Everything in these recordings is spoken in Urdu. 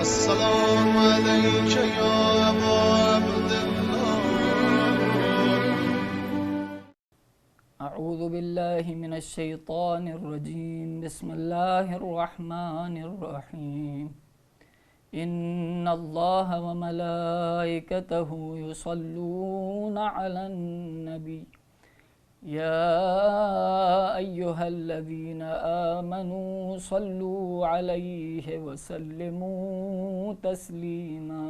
السلام عليك يا أبا عبد الله. أعوذ بالله من الشيطان الرجيم. بسم الله الرحمن الرحيم. إن الله وملائكته يصلون على النبي يا أيها الذين آمنوا صلوا عليه وسلموا تسليما.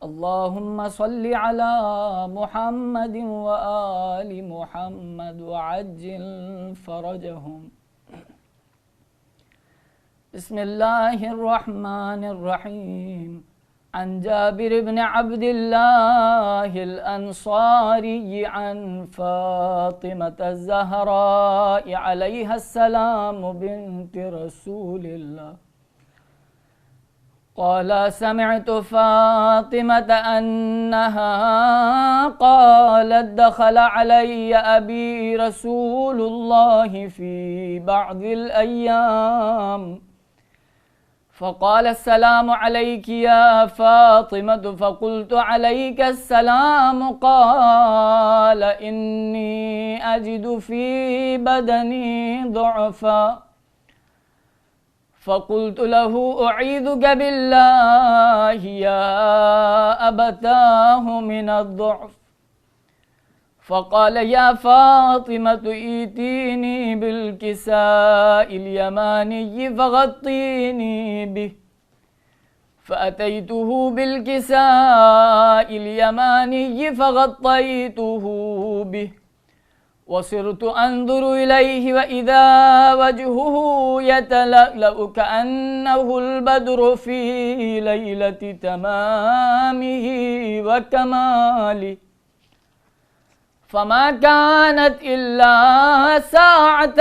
اللهم صل على محمد وآل محمد وعجل فرجهم. بسم الله الرحمن الرحيم. عن جابر بن عبد الله الأنصاري عن فاطمة الزهراء عليها السلام بنت رسول الله قال: سمعت فاطمة أنها قالت: دخل علي أبي رسول الله في بعض الأيام فقال: السلام عليك يا فاطمة. فقلت: عليك السلام. قال: إني أجد في بدني ضعفا. فقلت له: أعيذك بالله يا أبتاه من الضعف. فقال: يا فاطمة ائتيني بالكساء اليماني فغطيني به. فأتيته بالكساء اليماني فغطيته به وصرت أنظر إليه وإذا وجهه يتلألأ كأنه البدر في ليلة تمامه وكماله. فما كانت إلا ساعة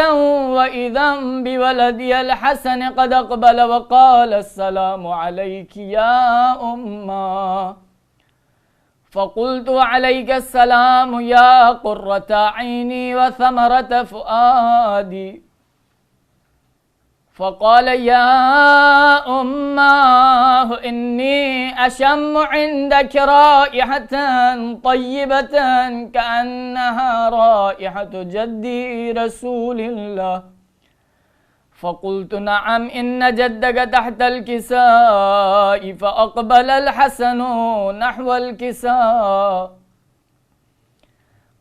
وإذا بولدي الحسن قد أقبل وقال: السلام عليك يا أمّا. فقلت: عليك السلام يا قرة عيني وثمرة فؤادي. فقال: يا أمّاه إني أشم عندك رائحة طيبة كأنها رائحة جدي رسول الله. فقلت: نعم، إن جدك تحت الكساء. فأقبل الحسن نحو الكساء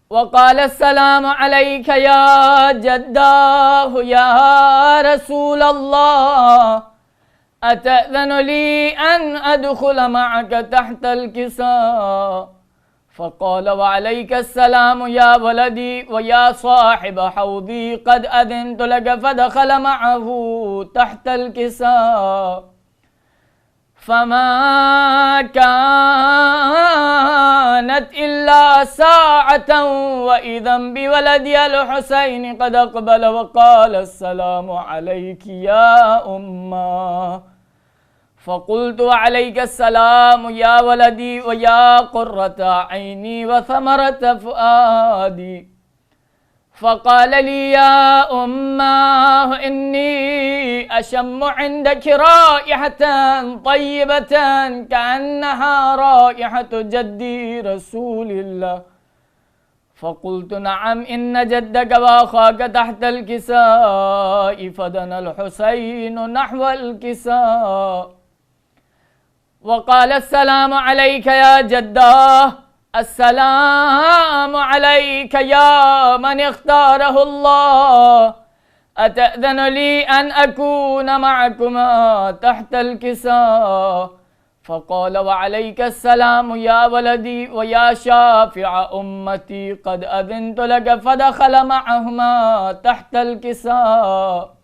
وقال: السلام عليك يا جداه يا رسول الله. أتأذن لي أن أدخل معك تحت الكساء؟ فقال: وعليك السلام يا ولدي ويا صاحب حوضي، قد أذنت لك. فدخل معه تحت الكساء فما كانت إلا ساعة وإذا بولدي الحسين قد أقبل وقال: السلام عليك يا أمّا. فقلت: عليك السلام يا ولدي ويا قرة عيني وثمرة فؤادي. فقال لي: يا أمّاه إني أشم عندك رائحة طيبة كأنها رائحة جدي رسول الله. فقلت: نعم، إن جدك وأخاك تحت الكساء. فدنا الحسين نحو الكساء وقال: السلام عليك يا جداه. السلام عليك يا من اختاره الله. أتأذن لي أن أكون معكما تحت الكساء؟ فقال: وعليك السلام يا ولدي ويا شافع أمتي، قد أذنت لك. فدخل معهما تحت الكساء.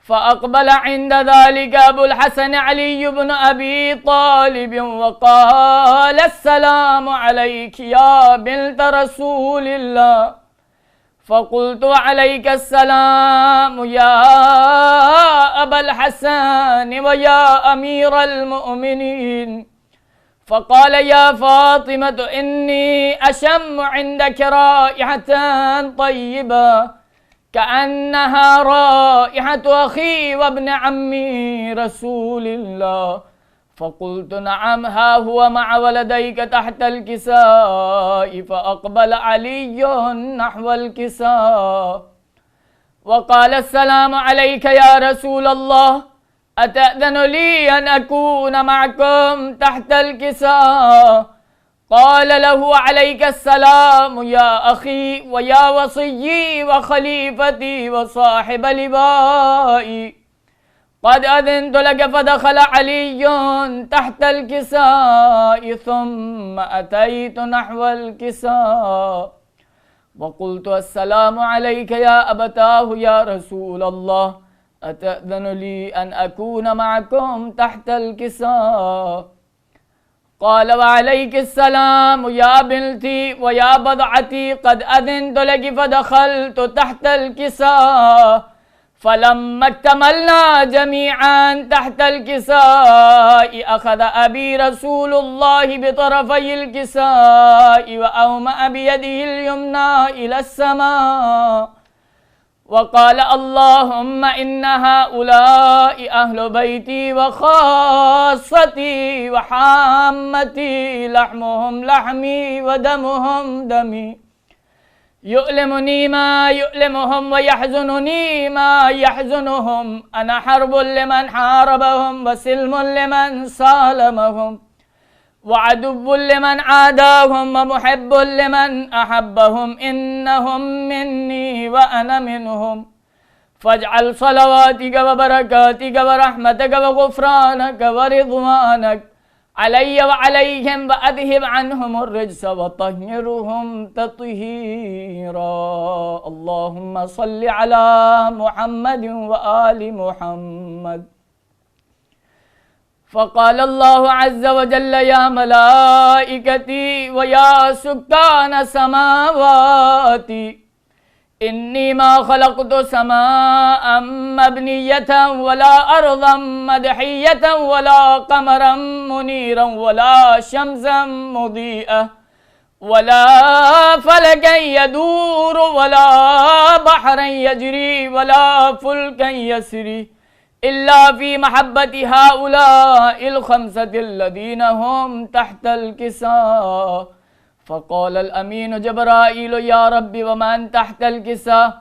فأقبل عند ذلك أبو الحسن علي بن أبي طالب وقال: السلام عليك يا بنت رسول الله. فقلت: عليك السلام يا أبا الحسن ويا أمير المؤمنين. فقال: يا فاطمة إني أشم عندك رائحة طيبة كأنها رائحة أخي وابن عمي رسول الله. فقلت نعم، ها هو مع ولديك تحت الكساء. فأقبل علي نحو الكساء وقال السلام عليك يا رسول الله، أتأذن لي أن أكون معكم تحت الكساء؟ قال له عليك السلام يا أخي ويا وصيي وخليفتي وصاحب لبائي، قد أذنت لك. فدخل علي تحت الكساء ثم أتيت نحو الكساء وقلت السلام عليك يا أبتاه يا رسول الله، أتأذن لي أن أكون معكم تحت الكساء؟ قال وعليك السلام يا بنتي ويا بضعتي، قد أذنت لك. فدخلت تحت الكساء فلما اكتملنا جميعا تحت الكساء أخذ أبي رسول الله بطرفي الكساء وأومأ بيده اليمنى إلى السماء وقال اللهم إن هؤلاء أهل بيتي وخاصتي وحامتي، لحمهم لحمي ودمهم دمي، يؤلمني ما يؤلمهم ويحزنني ما يحزنهم. أنا حرب لمن حاربهم وسلم لمن سالمهم وعدو لمن عاداهم ومحب لمن أحبهم. إنهم مني وأنا منهم. فاجعل صلواتك وبركاتك ورحمتك وغفرانك ورضوانك علي وعليهم وأذهب عنهم الرجس وطهرهم تطهيرا. اللهم صل على محمد وآل محمد. فقال الله عز وجل يا ملائكتي ويا سكان سماواتي، إني ما خلقت سماء مبنية ولا أرضا مدحية ولا قمرا منيرا ولا شمسا مضيئة ولا فلكا يدور ولا بحرا يجري ولا فلكا يسري إلا في محبة هؤلاء الخمسة الذين هم تحت الكساء. فقال الأمين جبرائيل يا رب ومن تحت الكساء؟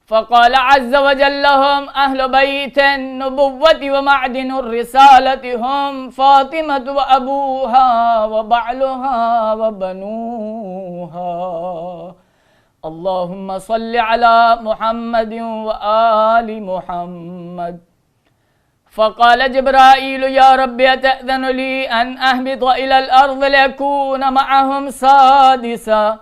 فقال عز وجل هم أهل بيت النبوة ومعدن الرسالة، هم فاطمة وأبوها وبعلها وبنوها. اللهم صل على محمد وآل محمد. فقال جبرائيل يا رب أتأذن لي أن أهبط إلى الأرض لأكون معهم سادسا؟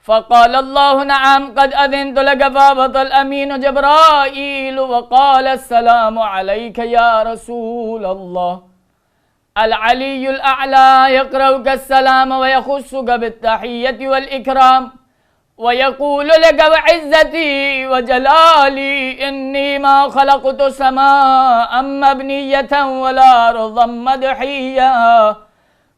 فقال الله نعم قد أذنت لك. فهبط الأمين جبرائيل وقال السلام عليك يا رسول الله. العلي الأعلى يقرأك السلام ويخصك بالتحية والإكرام ويقول لك وعزتي وجلالي إني ما خلقت سماء مبنية ولا أرضا مدحية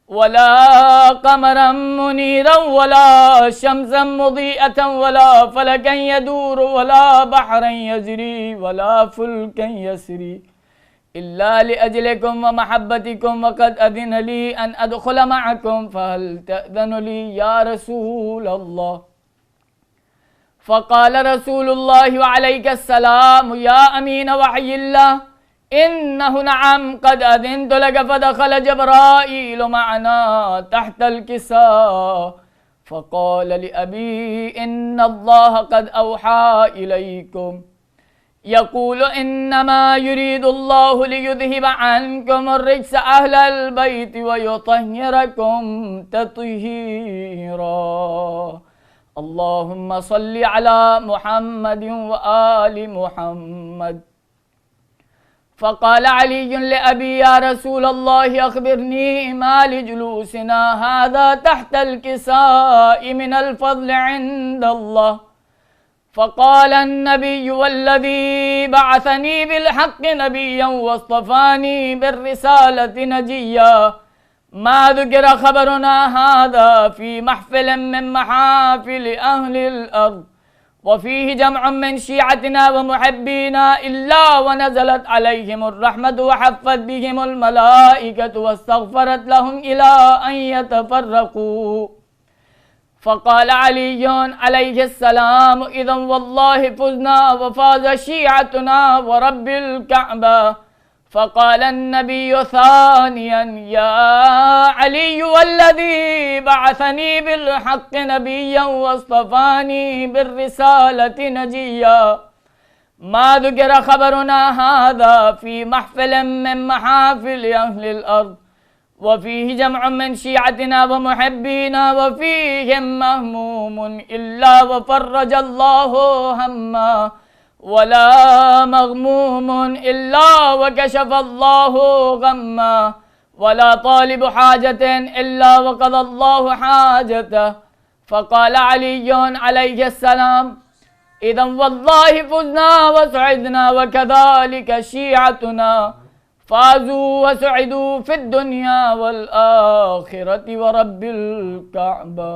ولا قمرا منيرا ولا شمسا مضيئة ولا فلكا يدور ولا بحرا يجري ولا فلكا يسري إلا لأجلكم ومحبتكم، وقد أذن لي أن أدخل معكم، فهل تأذن لي يا رسول الله؟ فقال رسول الله وعليك السلام يا أمين وحي الله إنه نعم قد أذنت لك. فدخل جبرائيل معنا تحت الكساء فقال لأبي إن الله قد أوحى إليكم يقول إنما يريد الله ليذهب عنكم الرجس أهل البيت ويطهركم تطهيرا. اللهم صل على محمد وآل محمد. فقال علي لأبي يا رسول الله أخبرني ما لجلوسنا هذا تحت الكساء من الفضل عند الله. فقال النبي والذي بعثني بالحق نبيا واصطفاني بالرسالة نجيا ما ذكر خبرنا هذا في محفل من محافل أهل الأرض وفيه جمع من شيعتنا ومحبينا إلا ونزلت عليهم الرحمة وحفت بهم الملائكة واستغفرت لهم إلى أن يتفرقوا. فقال علي عليه السلام: إذا والله فزنا وفاز شيعتنا ورب الكعبة. فقال النبي ثانيا: يا علي والذي بعثني بالحق نبيا واصطفاني بالرسالة نجيا، ما ذكر خبرنا هذا في محفل من محافل أهل الأرض، وفيه جمع من شيعتنا ومحبينا وفيهم مهموم إلا وفرج الله همه، ولا مغموم إلا وكشف الله غمه، ولا طالب حاجة إلا وقضى الله حاجته. فقال علي عليه السلام: إذا والله فزنا وسعدنا وكذلك شيعتنا فازوا وسعدوا في الدنيا والآخرة ورب الكعبة.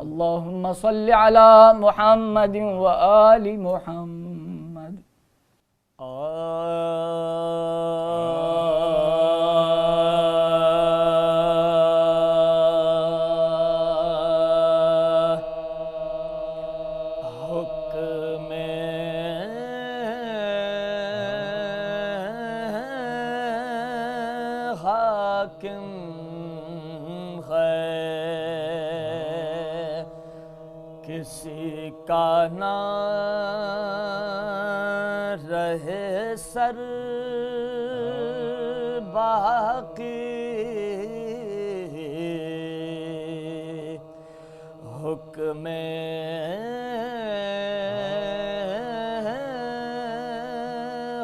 اللهم صل على محمد وآل محمد. حکم حاکم کسی کا نہ رہے سر باقی، حکم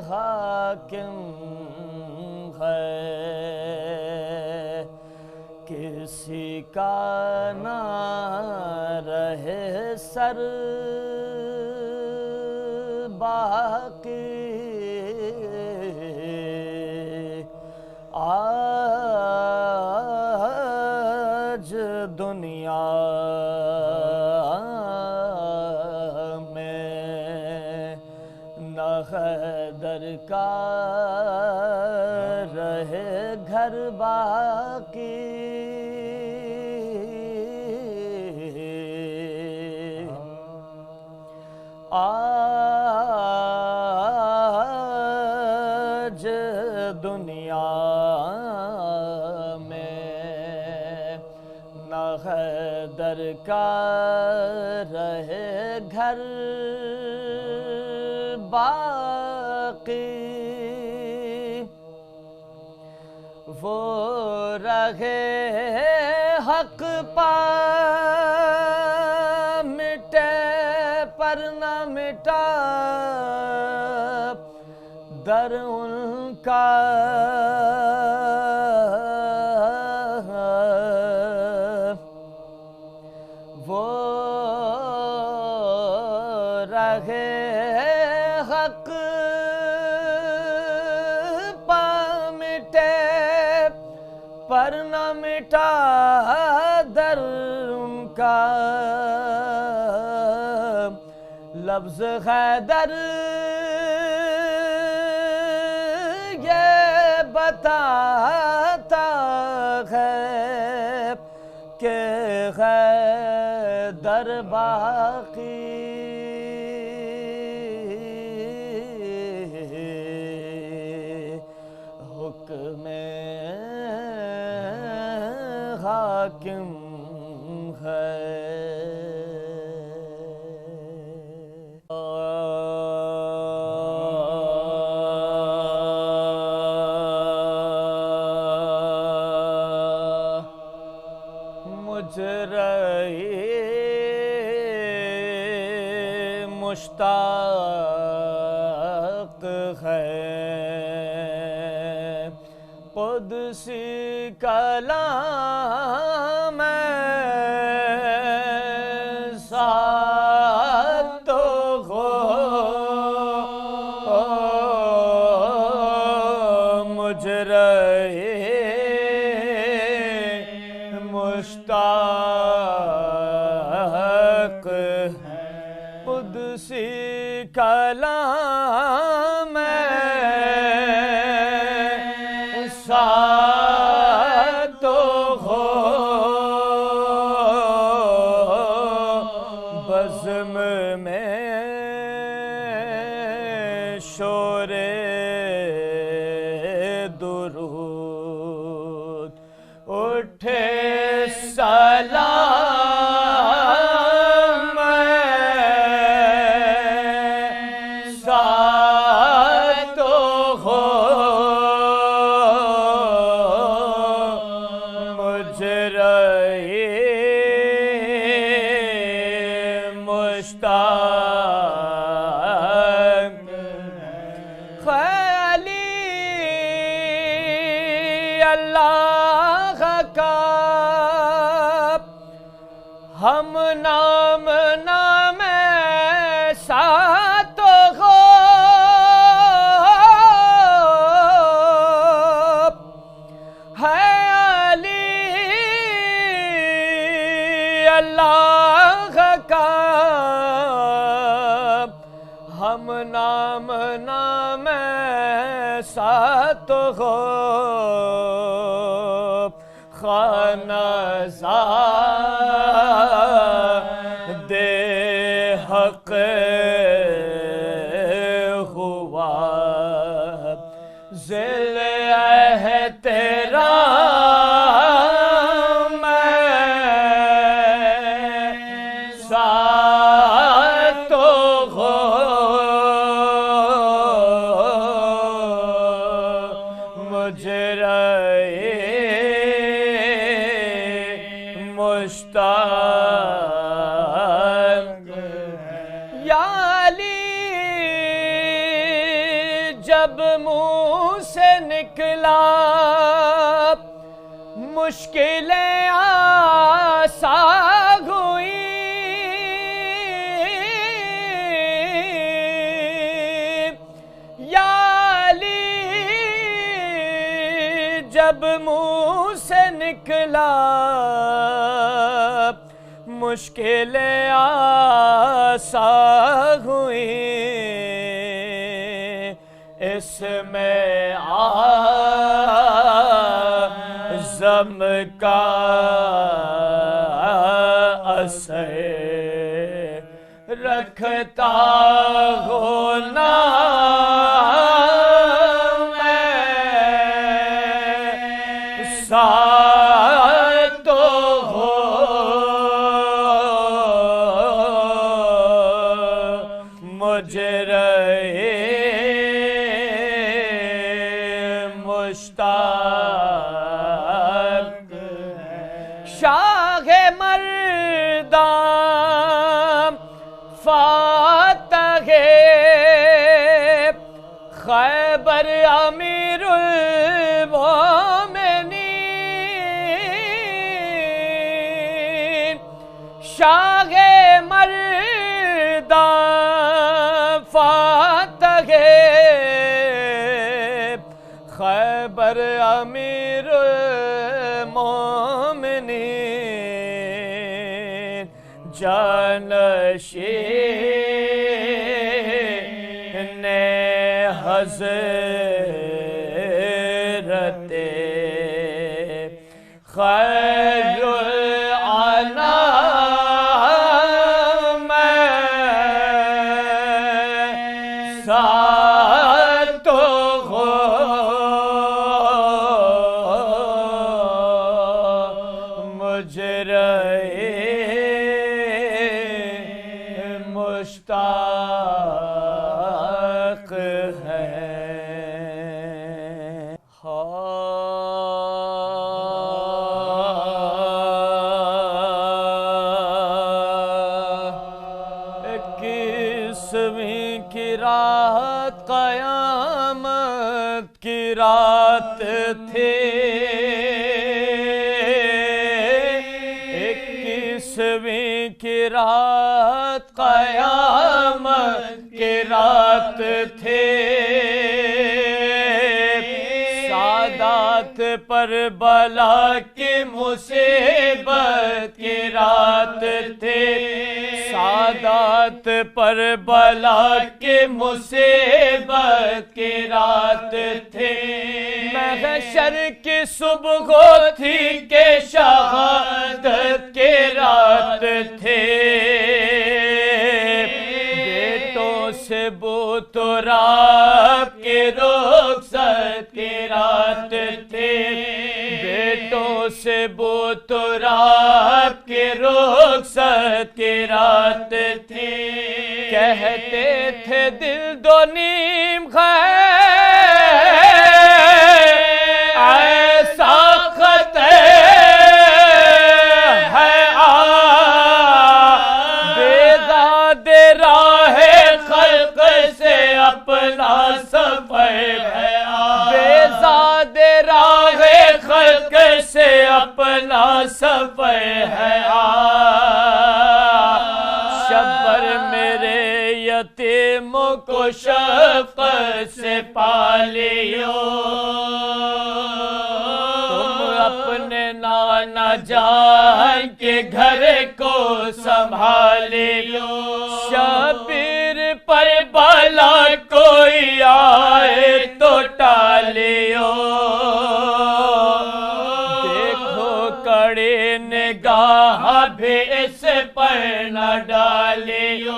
حاکم ہے کسی کا نہ رہے سر باقی، آج دنیا میں نہ حیدر کا رہے گھر باقی، آج دنیا میں نہ حیدر کا رہے گھر باقی، وہ رہے حق پا مٹے پر نہ مٹا در ان کا، وہ رہے حق پا مٹے پر نہ مٹا در ان کا، لفظ حیدر یہ بتاتا ہے کہ حیدر باقی، حکم حاکم ہے۔ مشتاق ہے قدسی کلام ساتھ ہو، مجھ رہے مشتاق ساتھ ہو بزم میں شور درود اٹھے سلام ساتھ ہو مجرئی مشتاق خیالی اللہ کا ہم نام نام ساتھ ہو ہے علی اللہ کا ہم نام نام ساتھ ہو خانہ زاد حق ہوا ذل احترام ساتھ ہو مجرئی مشتاق یا علی جب منہ سے نکلا مشکلیں آسان ہوئیں یا علی جب منہ سے نکلا مشکلیں آسان ہوئیں اس میں اعظم کا اثر رکھتا ہو نام ساتھ ہو مجرئی مشتاق شاہ مردان فاتح خیبر امیر المومنین شاہ مردان فاتح خیبر امیر المومنین جانشین حضرت خیر الانام ساتھ ہو مجرئی مشتاق ہے اکیسویں کی رات قیامت کی رات تھی اکیسویں کی رات قیامت کی رات تھی سادات پر بلا کی مصیبت کی رات تھی سادات پر بلا کی مصیبت کی رات تھی میں محشر کی صبح تھی کہ شہادت کی رات تھی بیٹوں سے بوتراب کی رخصت کی رات تھی بیٹوں سے بوتراب کی رخصت کی رات تھی کہتے تھے دل دو نیم ہے ایسا خطے ہے بیزاد راہ خلق سے اپنا سفر ہے بیزاد راہ خلق سے اپنا سفر ہے شبر میرے یتیموں کو شفقت سے پالیو تم اپنے نانا جان کے گھر کو سنبھالیو شبیر پر بالا کوئی آئے تو ٹالیو دیکھو کڑی نگاہ بھی اس پر نہ ڈالیو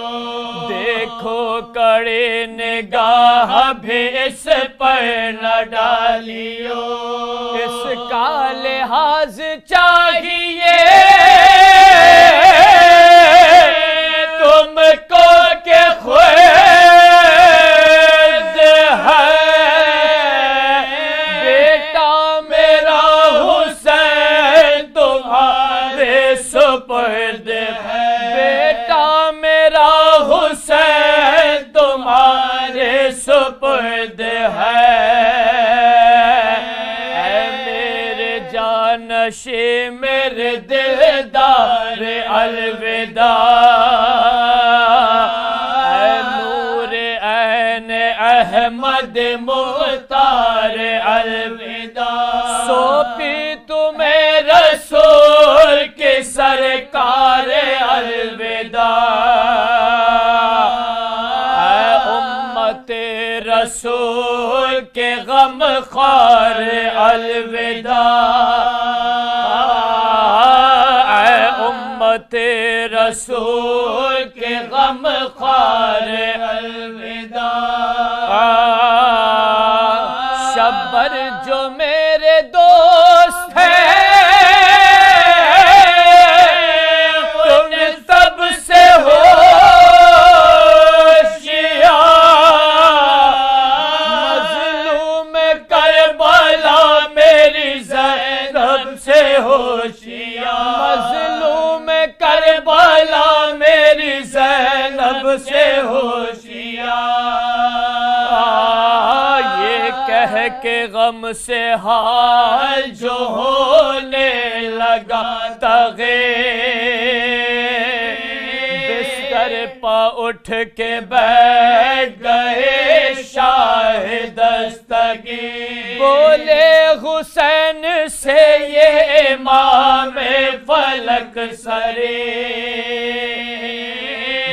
دیکھو کڑی نگاہ بھی اس پر نہ ڈالیو اس کا لحاظ چاہیے تم کو کہ خود ہے بیٹا میرا حسین تمہارے سپرد ہے بیٹا میرا حسین تمہارے سپرد ہے اے میرے جانشی میرے دلدار الوداع اے نور عین احمد مختار الوداع سوپی تمہیں رسول کی سرکار الوداع اے امت رسول کے غم خوار الوداع اے امت رسول کے غم خوار الوداع شبر جو میرے دوست ہیں تم سب سے ہوشیار مظلوم کربلا میری زینب سے ہوشیار مظلوم کربلا میری زینب سے ہوشیار یہ کہہ کے غم سے حال جو ہونے لگا تغیر بستر پا اٹھ کے بیٹھ گئے شاہ دستگیر بولے حسین سے یہ امام فلک سرے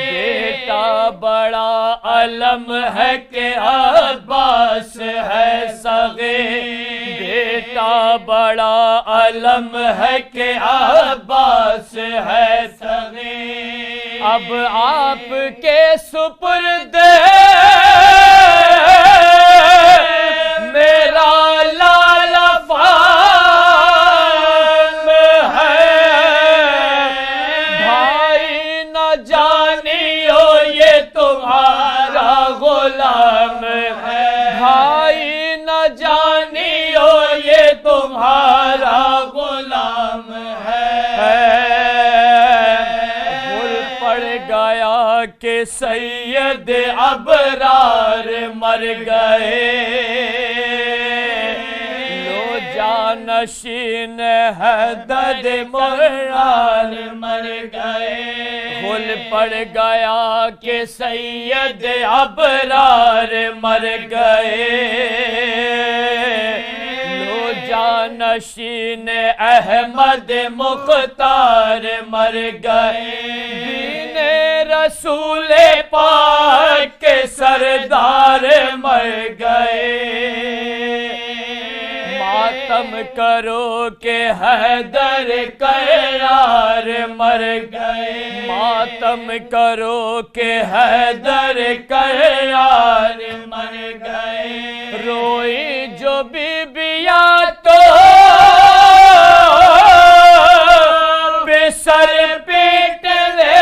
بیٹا بڑا علم ہے کہ عباس ہے صغیر بیٹا بڑا علم ہے کہ عباس ہے صغیر اب آپ کے سپرد میرا لالا فام ہے بھائی نہ جانیو یہ تمہارا غلام ہے بھائی نہ جانیو یہ تمہارا غلام ہے بھول پڑ گیا کہ سید ابرار مر گئے لو جانشین حیدر مران مر گئے بھول پڑ گیا کہ سید ابرار مر گئے لو جانشین احمد مختار مر گئے دین رسول پاک کے سردار مر گئے ماتم کرو کہ حیدر کرار مر گئے ماتم کرو کہ حیدر کرار مر گئے روئی جو بیبیا تو بے سر پیٹنے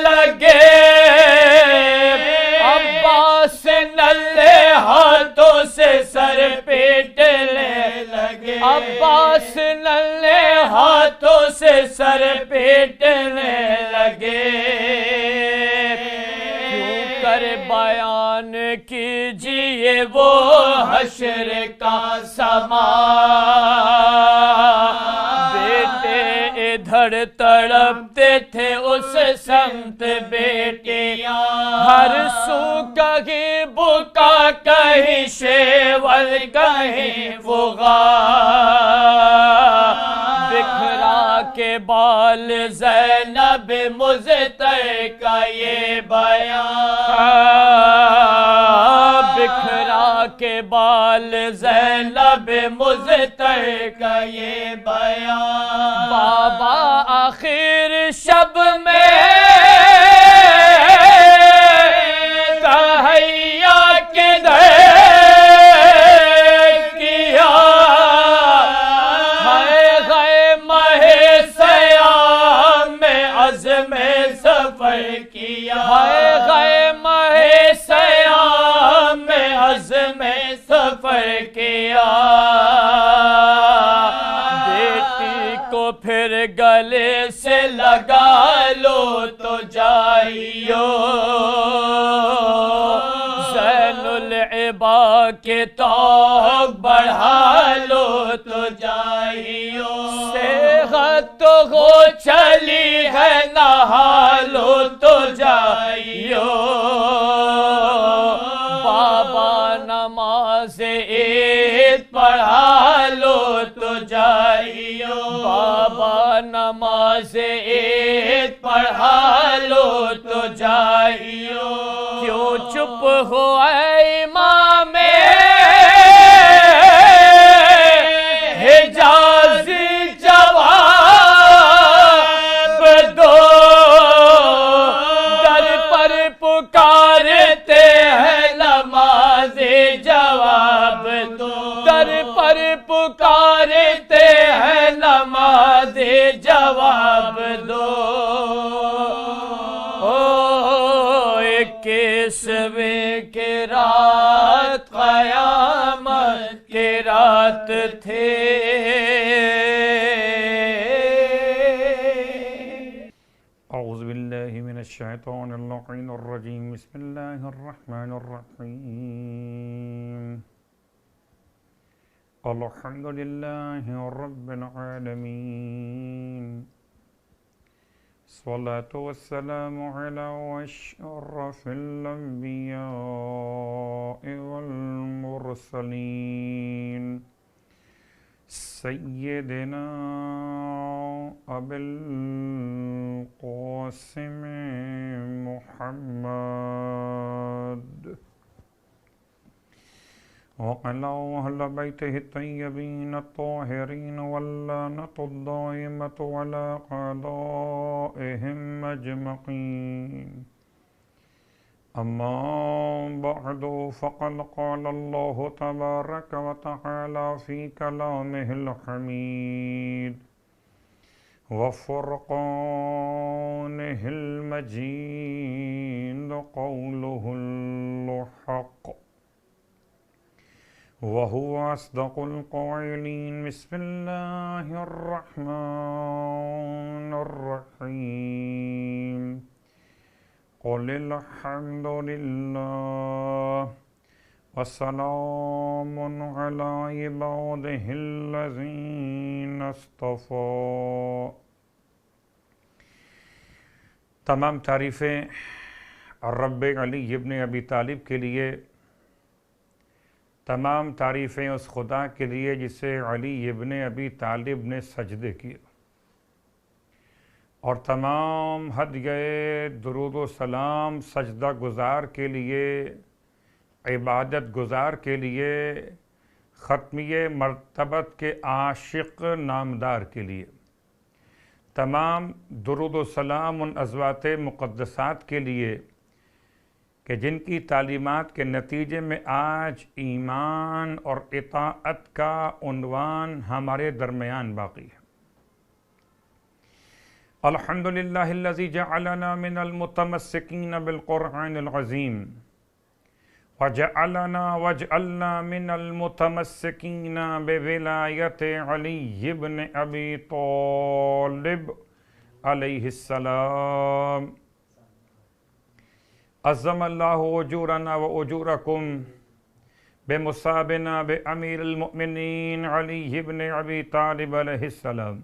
لگے عباس نلے ہاتھوں سے سر پیٹنے لگے عباس نلے ہاتھوں سے سر پیٹنے لگے کیوں کر بیان کیجئے وہ حشر کا سما بیٹے ادھر تڑپتے تھے اس سمت بیٹیاں ہر سو کہیں بکا کہیں شیول کہیں فغا بکھرا کے بال زینب مزتر کا یہ بیان بکھرا کے بال زینب مزتر کا یہ بیان بابا آخر شب میں تہیا کدھر کیا ہے غے مہ سیام میں عزم سفر کیا ہے غے مہ سیام میں عزم سفر کیا بیٹی کو پھر گلے سے لگا لو تو جائیو زین العبا کے توق بڑھا لو تو جائیو صحت ہو چلی ہے نہا لو تو جائیو بابا نماز عید پڑھا لو تو جائیو بابا نماز عید پڑھا لو تو جائیو کیوں چپ ہو اے امام حجازی جواب دو در پر پکارتے ہیں نماز جواب دو در پر پکارتے ہیں نماز جواب دو اکیسویں کی رات قیامت کی رات تھے اعوذ باللہ من الشیطان اللعین الرجیم بسم اللہ الرحمن الرحیم الحمد للہ رب العالمین الصلاة والسلام على أشرف الأنبياء والمرسلين سيدنا أبي القاسم محمد وعلى أهل بيته الطيبين الطاهرين واللعنة الدائمة على أعدائهم أجمعين أما بعد فقد قال الله تبارك وتعالى في كلامه الحميد وفرقانه المجيد قوله الحق وهو أصدق القائلين بسم الله الرحمن الرحيم قل الحمد لله وسلام على عباده الذين اصطفى تمام تعریفیں رب علی ابن ابی طالب کے لیے، تمام تعریفیں اس خدا کے لیے جسے علی ابن ابی طالب نے سجدے کیے، اور تمام حد گئے درود و سلام سجدہ گزار کے لیے، عبادت گزار کے لیے، ختمیہ مرتبت کے عاشق نامدار کے لیے، تمام درود و سلام ان ازواج مقدسات کے لیے کہ جن کی تعلیمات کے نتیجے میں آج ایمان اور اطاعت کا عنوان ہمارے درمیان باقی ہے۔ الحمدللہ الذی جعلنا من المتمسکین بالقرآن العظیم واجعلنا من المتمسکین بولایت علی بن ابی طالب علیہ السلام۔ عظم اللہ اجورنا و اجورکم بمصابنا بامیر المؤمنین علی بن ابی طالب علیہ السلام،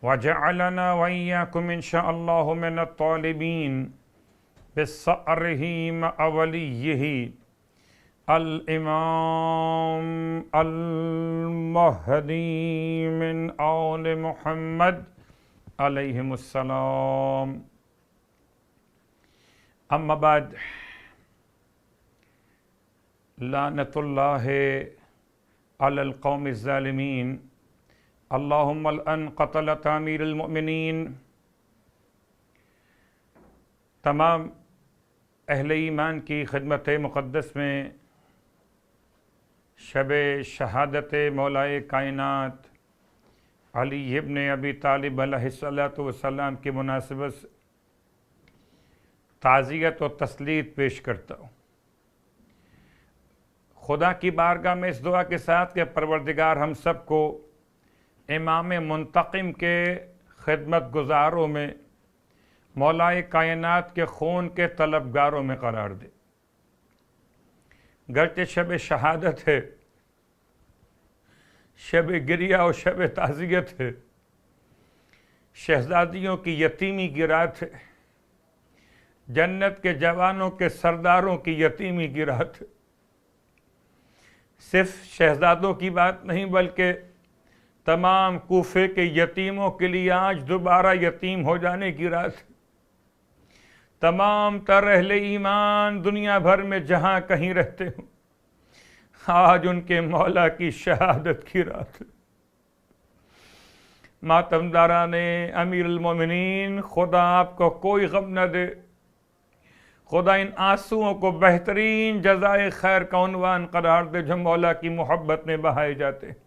وجعلنا وإياكم إن شاء الله من الطالبين بصأره مع وليه الإمام المهدي من آل محمد عليهم السلام۔ اما بعد، لعنت اللہ علی القوم الظالمین، اللہم الان قتلت امیر المؤمنین۔ تمام اہل ایمان کی خدمت مقدس میں شب شہادت مولائے کائنات علی ابن ابی طالب علیہ السلام کی مناسبت سے تعزیت و تسلیت پیش کرتا ہوں۔ خدا کی بارگاہ میں اس دعا کے ساتھ کہ پروردگار ہم سب کو امام منتقم کے خدمت گزاروں میں، مولائے کائنات کے خون کے طلبگاروں میں قرار دے۔ گرچہ شب شہادت ہے، شب گریہ و شب تعزیت ہے، شہزادیوں کی یتیمی کی رات ہے، جنت کے جوانوں کے سرداروں کی یتیمی کی رات ہے۔ صرف شہزادوں کی بات نہیں بلکہ تمام کوفے کے یتیموں کے لیے آج دوبارہ یتیم ہو جانے کی رات ہے۔ تمام تر اہل ایمان دنیا بھر میں جہاں کہیں رہتے ہوں، آج ان کے مولا کی شہادت کی رات ہے۔ ماتمداران امیر المومنین، خدا آپ کو کوئی غم نہ دے، خدا ان آنسوؤں کو بہترین جزائے خیر کا عنوان قرار دے جو مولا کی محبت میں بہائے جاتے ہیں۔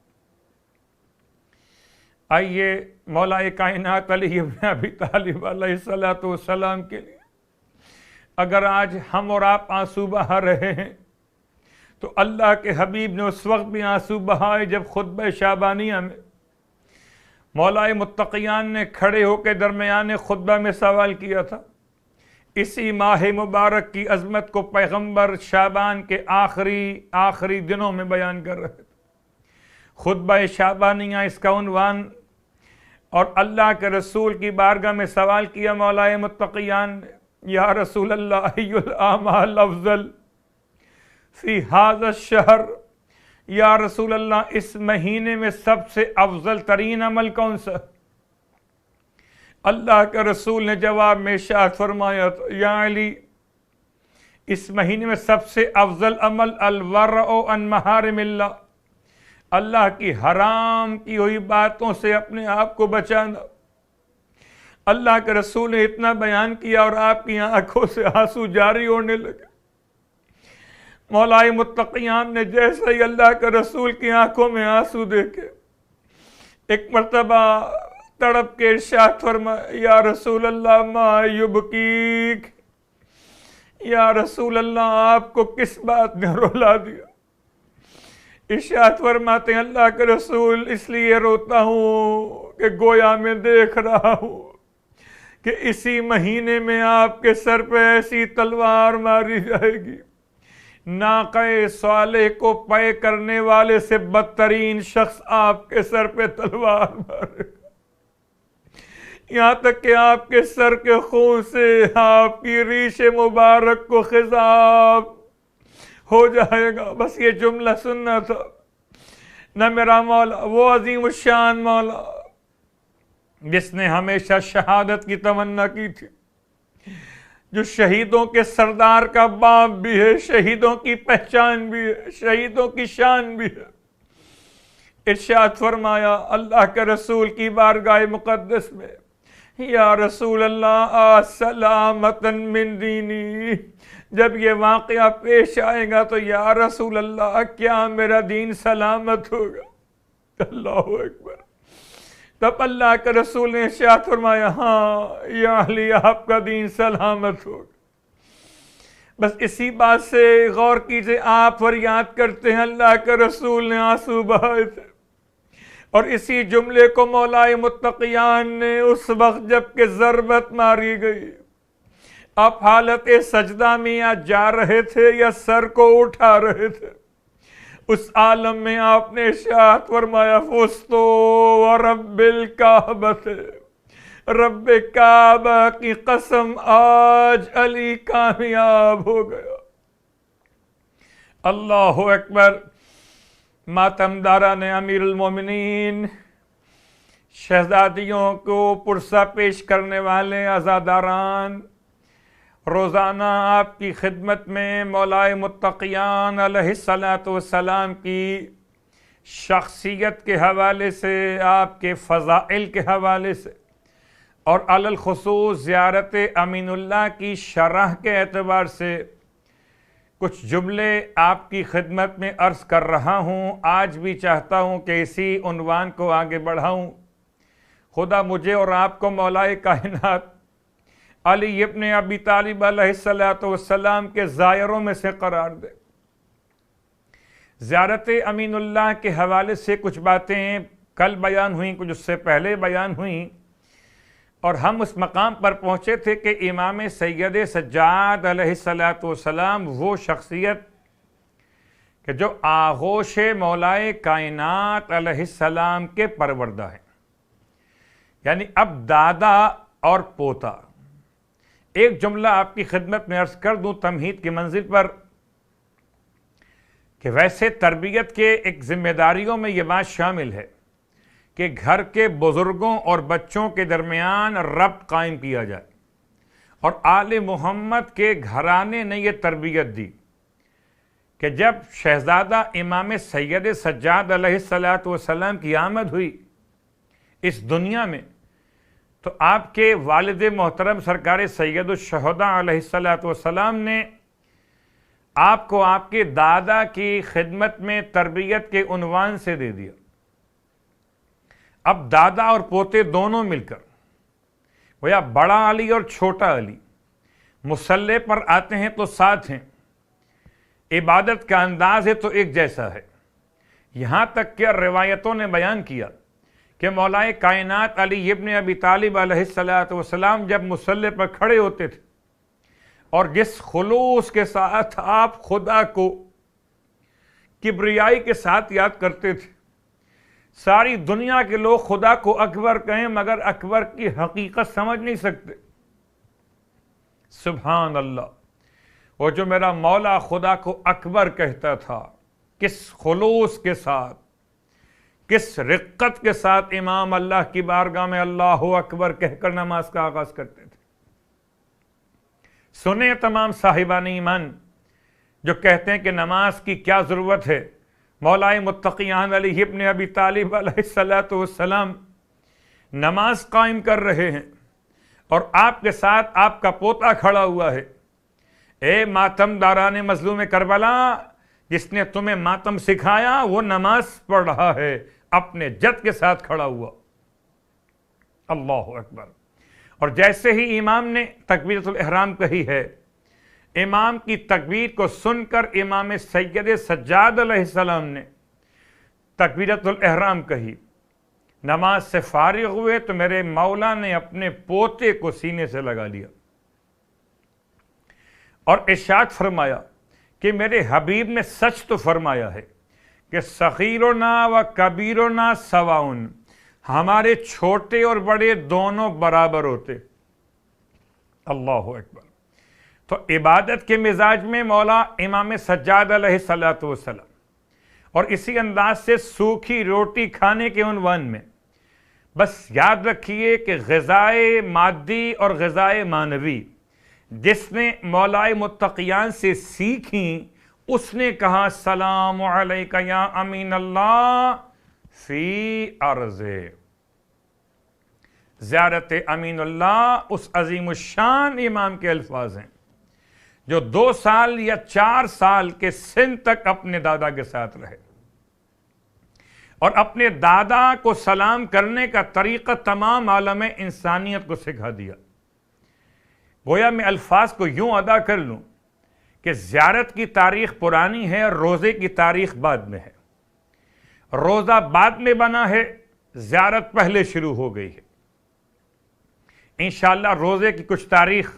آئیے مولا کائنات علی ابن ابی طالب علیہ السلام کے لیے اگر آج ہم اور آپ آنسو بہا رہے ہیں تو اللہ کے حبیب نے اس وقت بھی آنسو بہائے جب خطبہ شعبانیہ میں مولا متقیان نے کھڑے ہو کے درمیان خطبہ میں سوال کیا تھا۔ اسی ماہ مبارک کی عظمت کو پیغمبر شعبان کے آخری دنوں میں بیان کر رہے تھے۔ خطبہ شعبانیہ اس کا عنوان، اور اللہ کے رسول کی بارگاہ میں سوال کیا مولا متقیان نے، یا رسول اللہ ای الاعمال افضل فی ھذا الشہر، یا رسول اللہ اس مہینے میں سب سے افضل ترین عمل کون سا؟ اللہ کے رسول نے جواب میں ارشاد فرمایا یا علی، اس مہینے میں سب سے افضل عمل الورع عن محارم اللہ، اللہ کی حرام کی ہوئی باتوں سے اپنے آپ کو بچانا۔ اللہ کے رسول نے اتنا بیان کیا اور آپ کی آنکھوں سے آنسو جاری ہونے لگے۔ مولا متقیان نے جیسے ہی اللہ کے رسول کی آنکھوں میں آنسو دیکھے، ایک مرتبہ تڑپ کے ارشاد فرمایا یا رسول اللہ ما یبکیک، یا رسول اللہ آپ کو کس بات نے رلا دیا؟ ارشاد فرماتے ہیں اللہ کے رسول اس لیے روتا ہوں کہ گویا میں دیکھ رہا ہوں کہ اسی مہینے میں آپ کے سر پہ ایسی تلوار ماری جائے گی، ناقہ صالح کو پے کرنے والے سے بدترین شخص آپ کے سر پہ تلوار مارے گا، یہاں تک کہ آپ کے سر کے خون سے آپ کی ریش مبارک کو خضاب ہو جائے گا۔ بس یہ جملہ سننا تھا۔ نہ میرا مولا، وہ عظیم الشان مولا جس نے ہمیشہ شہادت کی تمنا کی تھی، جو شہیدوں کے سردار کا باپ بھی ہے، شہیدوں کی پہچان بھی ہے، شہیدوں کی شان بھی ہے، ارشاد فرمایا اللہ کے رسول کی بارگاہ مقدس میں، یا رسول اللہ سلامتن من دینی، جب یہ واقعہ پیش آئے گا تو یا رسول اللہ کیا میرا دین سلامت ہوگا؟ اللہ اکبر۔ تب اللہ کے رسول نے ارشاد فرمایا ہاں یا علی آپ کا دین سلامت ہوگا۔ بس اسی بات سے غور کیجئے، آپ فریاد کرتے ہیں، اللہ کے رسول نے آنسو بہائے تھے، اور اسی جملے کو مولائے متقیان نے اس وقت جب کہ ضربت ماری گئی، آپ حالت سجدہ میں یا جا رہے تھے یا سر کو اٹھا رہے تھے، اس عالم میں آپ نے ارشاد فرمایا فزتو ورب الکعبۃ، رب کعبہ کی قسم آج علی کامیاب ہو گیا۔ اللہ اکبر۔ ماتم داران امیر المومنین، شہزادیوں کو پرسہ پیش کرنے والے عزاداران، روزانہ آپ کی خدمت میں مولائے متقیان علیہ السلام کی شخصیت کے حوالے سے، آپ کے فضائل کے حوالے سے، اور علی الخصوص زیارت امین اللہ کی شرح کے اعتبار سے کچھ جملے آپ کی خدمت میں عرض کر رہا ہوں۔ آج بھی چاہتا ہوں کہ اسی عنوان کو آگے بڑھاؤں۔ خدا مجھے اور آپ کو مولائے کائنات علی ابن ابی طالب علیہ السلام کے زائروں میں سے قرار دے۔ زیارت امین اللہ کے حوالے سے کچھ باتیں کل بیان ہوئیں، کچھ اس سے پہلے بیان ہوئیں، اور ہم اس مقام پر پہنچے تھے کہ امام سید سجاد علیہ السلام وہ شخصیت کہ جو آغوش مولائے کائنات علیہ السلام کے پروردہ ہیں، یعنی اب دادا اور پوتا۔ ایک جملہ آپ کی خدمت میں عرض کر دوں تمہید کی منزل پر کہ ویسے تربیت کے ایک ذمہ داریوں میں یہ بات شامل ہے کہ گھر کے بزرگوں اور بچوں کے درمیان ربط قائم کیا جائے، اور آل محمد کے گھرانے نے یہ تربیت دی کہ جب شہزادہ امام سید سجاد علیہ السلام کی آمد ہوئی اس دنیا میں، تو آپ کے والد محترم سرکار سید الشہداء علیہ السلام نے آپ کو آپ کے دادا کی خدمت میں تربیت کے عنوان سے دے دیا۔ اب دادا اور پوتے دونوں مل کر، گویا بڑا علی اور چھوٹا علی مصلی پر آتے ہیں تو ساتھ ہیں، عبادت کا انداز ہے تو ایک جیسا ہے۔ یہاں تک کہ روایتوں نے بیان کیا کہ مولائے کائنات علی ابن ابی طالب علیہ السلام جب مصلی پر کھڑے ہوتے تھے اور جس خلوص کے ساتھ آپ خدا کو کبریائی کے ساتھ یاد کرتے تھے، ساری دنیا کے لوگ خدا کو اکبر کہیں مگر اکبر کی حقیقت سمجھ نہیں سکتے۔ سبحان اللہ، وہ جو میرا مولا خدا کو اکبر کہتا تھا، کس خلوص کے ساتھ، کس رقت کے ساتھ امام اللہ کی بارگاہ میں اللہ اکبر کہہ کر نماز کا آغاز کرتے تھے۔ سنیں تمام صاحبان ایمان جو کہتے ہیں کہ نماز کی کیا ضرورت ہے، مولائے متقیان علی ابن ابی طالب علیہ السلام نماز قائم کر رہے ہیں اور آپ کے ساتھ آپ کا پوتا کھڑا ہوا ہے۔ اے ماتم داران مظلوم کربلا، جس نے تمہیں ماتم سکھایا وہ نماز پڑھ رہا ہے، اپنے جد کے ساتھ کھڑا ہوا۔ اللہ اکبر۔ اور جیسے ہی امام نے تکبیرۃ الاحرام کہی ہے، امام کی تکبیر کو سن کر امام سید سجاد علیہ السلام نے تکبیرۃ الاحرام کہی، نماز سے فارغ ہوئے تو میرے مولا نے اپنے پوتے کو سینے سے لگا لیا اور ارشاد فرمایا کہ میرے حبیب نے سچ تو فرمایا ہے کہ صغیرنا و کبیرنا سواؤن، ہمارے چھوٹے اور بڑے دونوں برابر ہوتے۔ اللہ اکبر۔ تو عبادت کے مزاج میں مولا امام سجاد علیہ السلام، اور اسی انداز سے سوکھی روٹی کھانے کے عنوان میں بس یاد رکھیے کہ غذائے مادی اور غذائے معنوی جس نے مولائے متقیان سے سیکھیں، اس نے کہا السلام علیکہ یا امین اللہ فی ارض. زیارت امین اللہ اس عظیم الشان امام کے الفاظ ہیں جو 2 سال یا 4 سال کے سن تک اپنے دادا کے ساتھ رہے اور اپنے دادا کو سلام کرنے کا طریقہ تمام عالم انسانیت کو سکھا دیا. گویا میں الفاظ کو یوں ادا کر لوں کہ زیارت کی تاریخ پرانی ہے، روزے کی تاریخ بعد میں ہے. روزہ بعد میں بنا ہے، زیارت پہلے شروع ہو گئی ہے. انشاءاللہ روزے کی کچھ تاریخ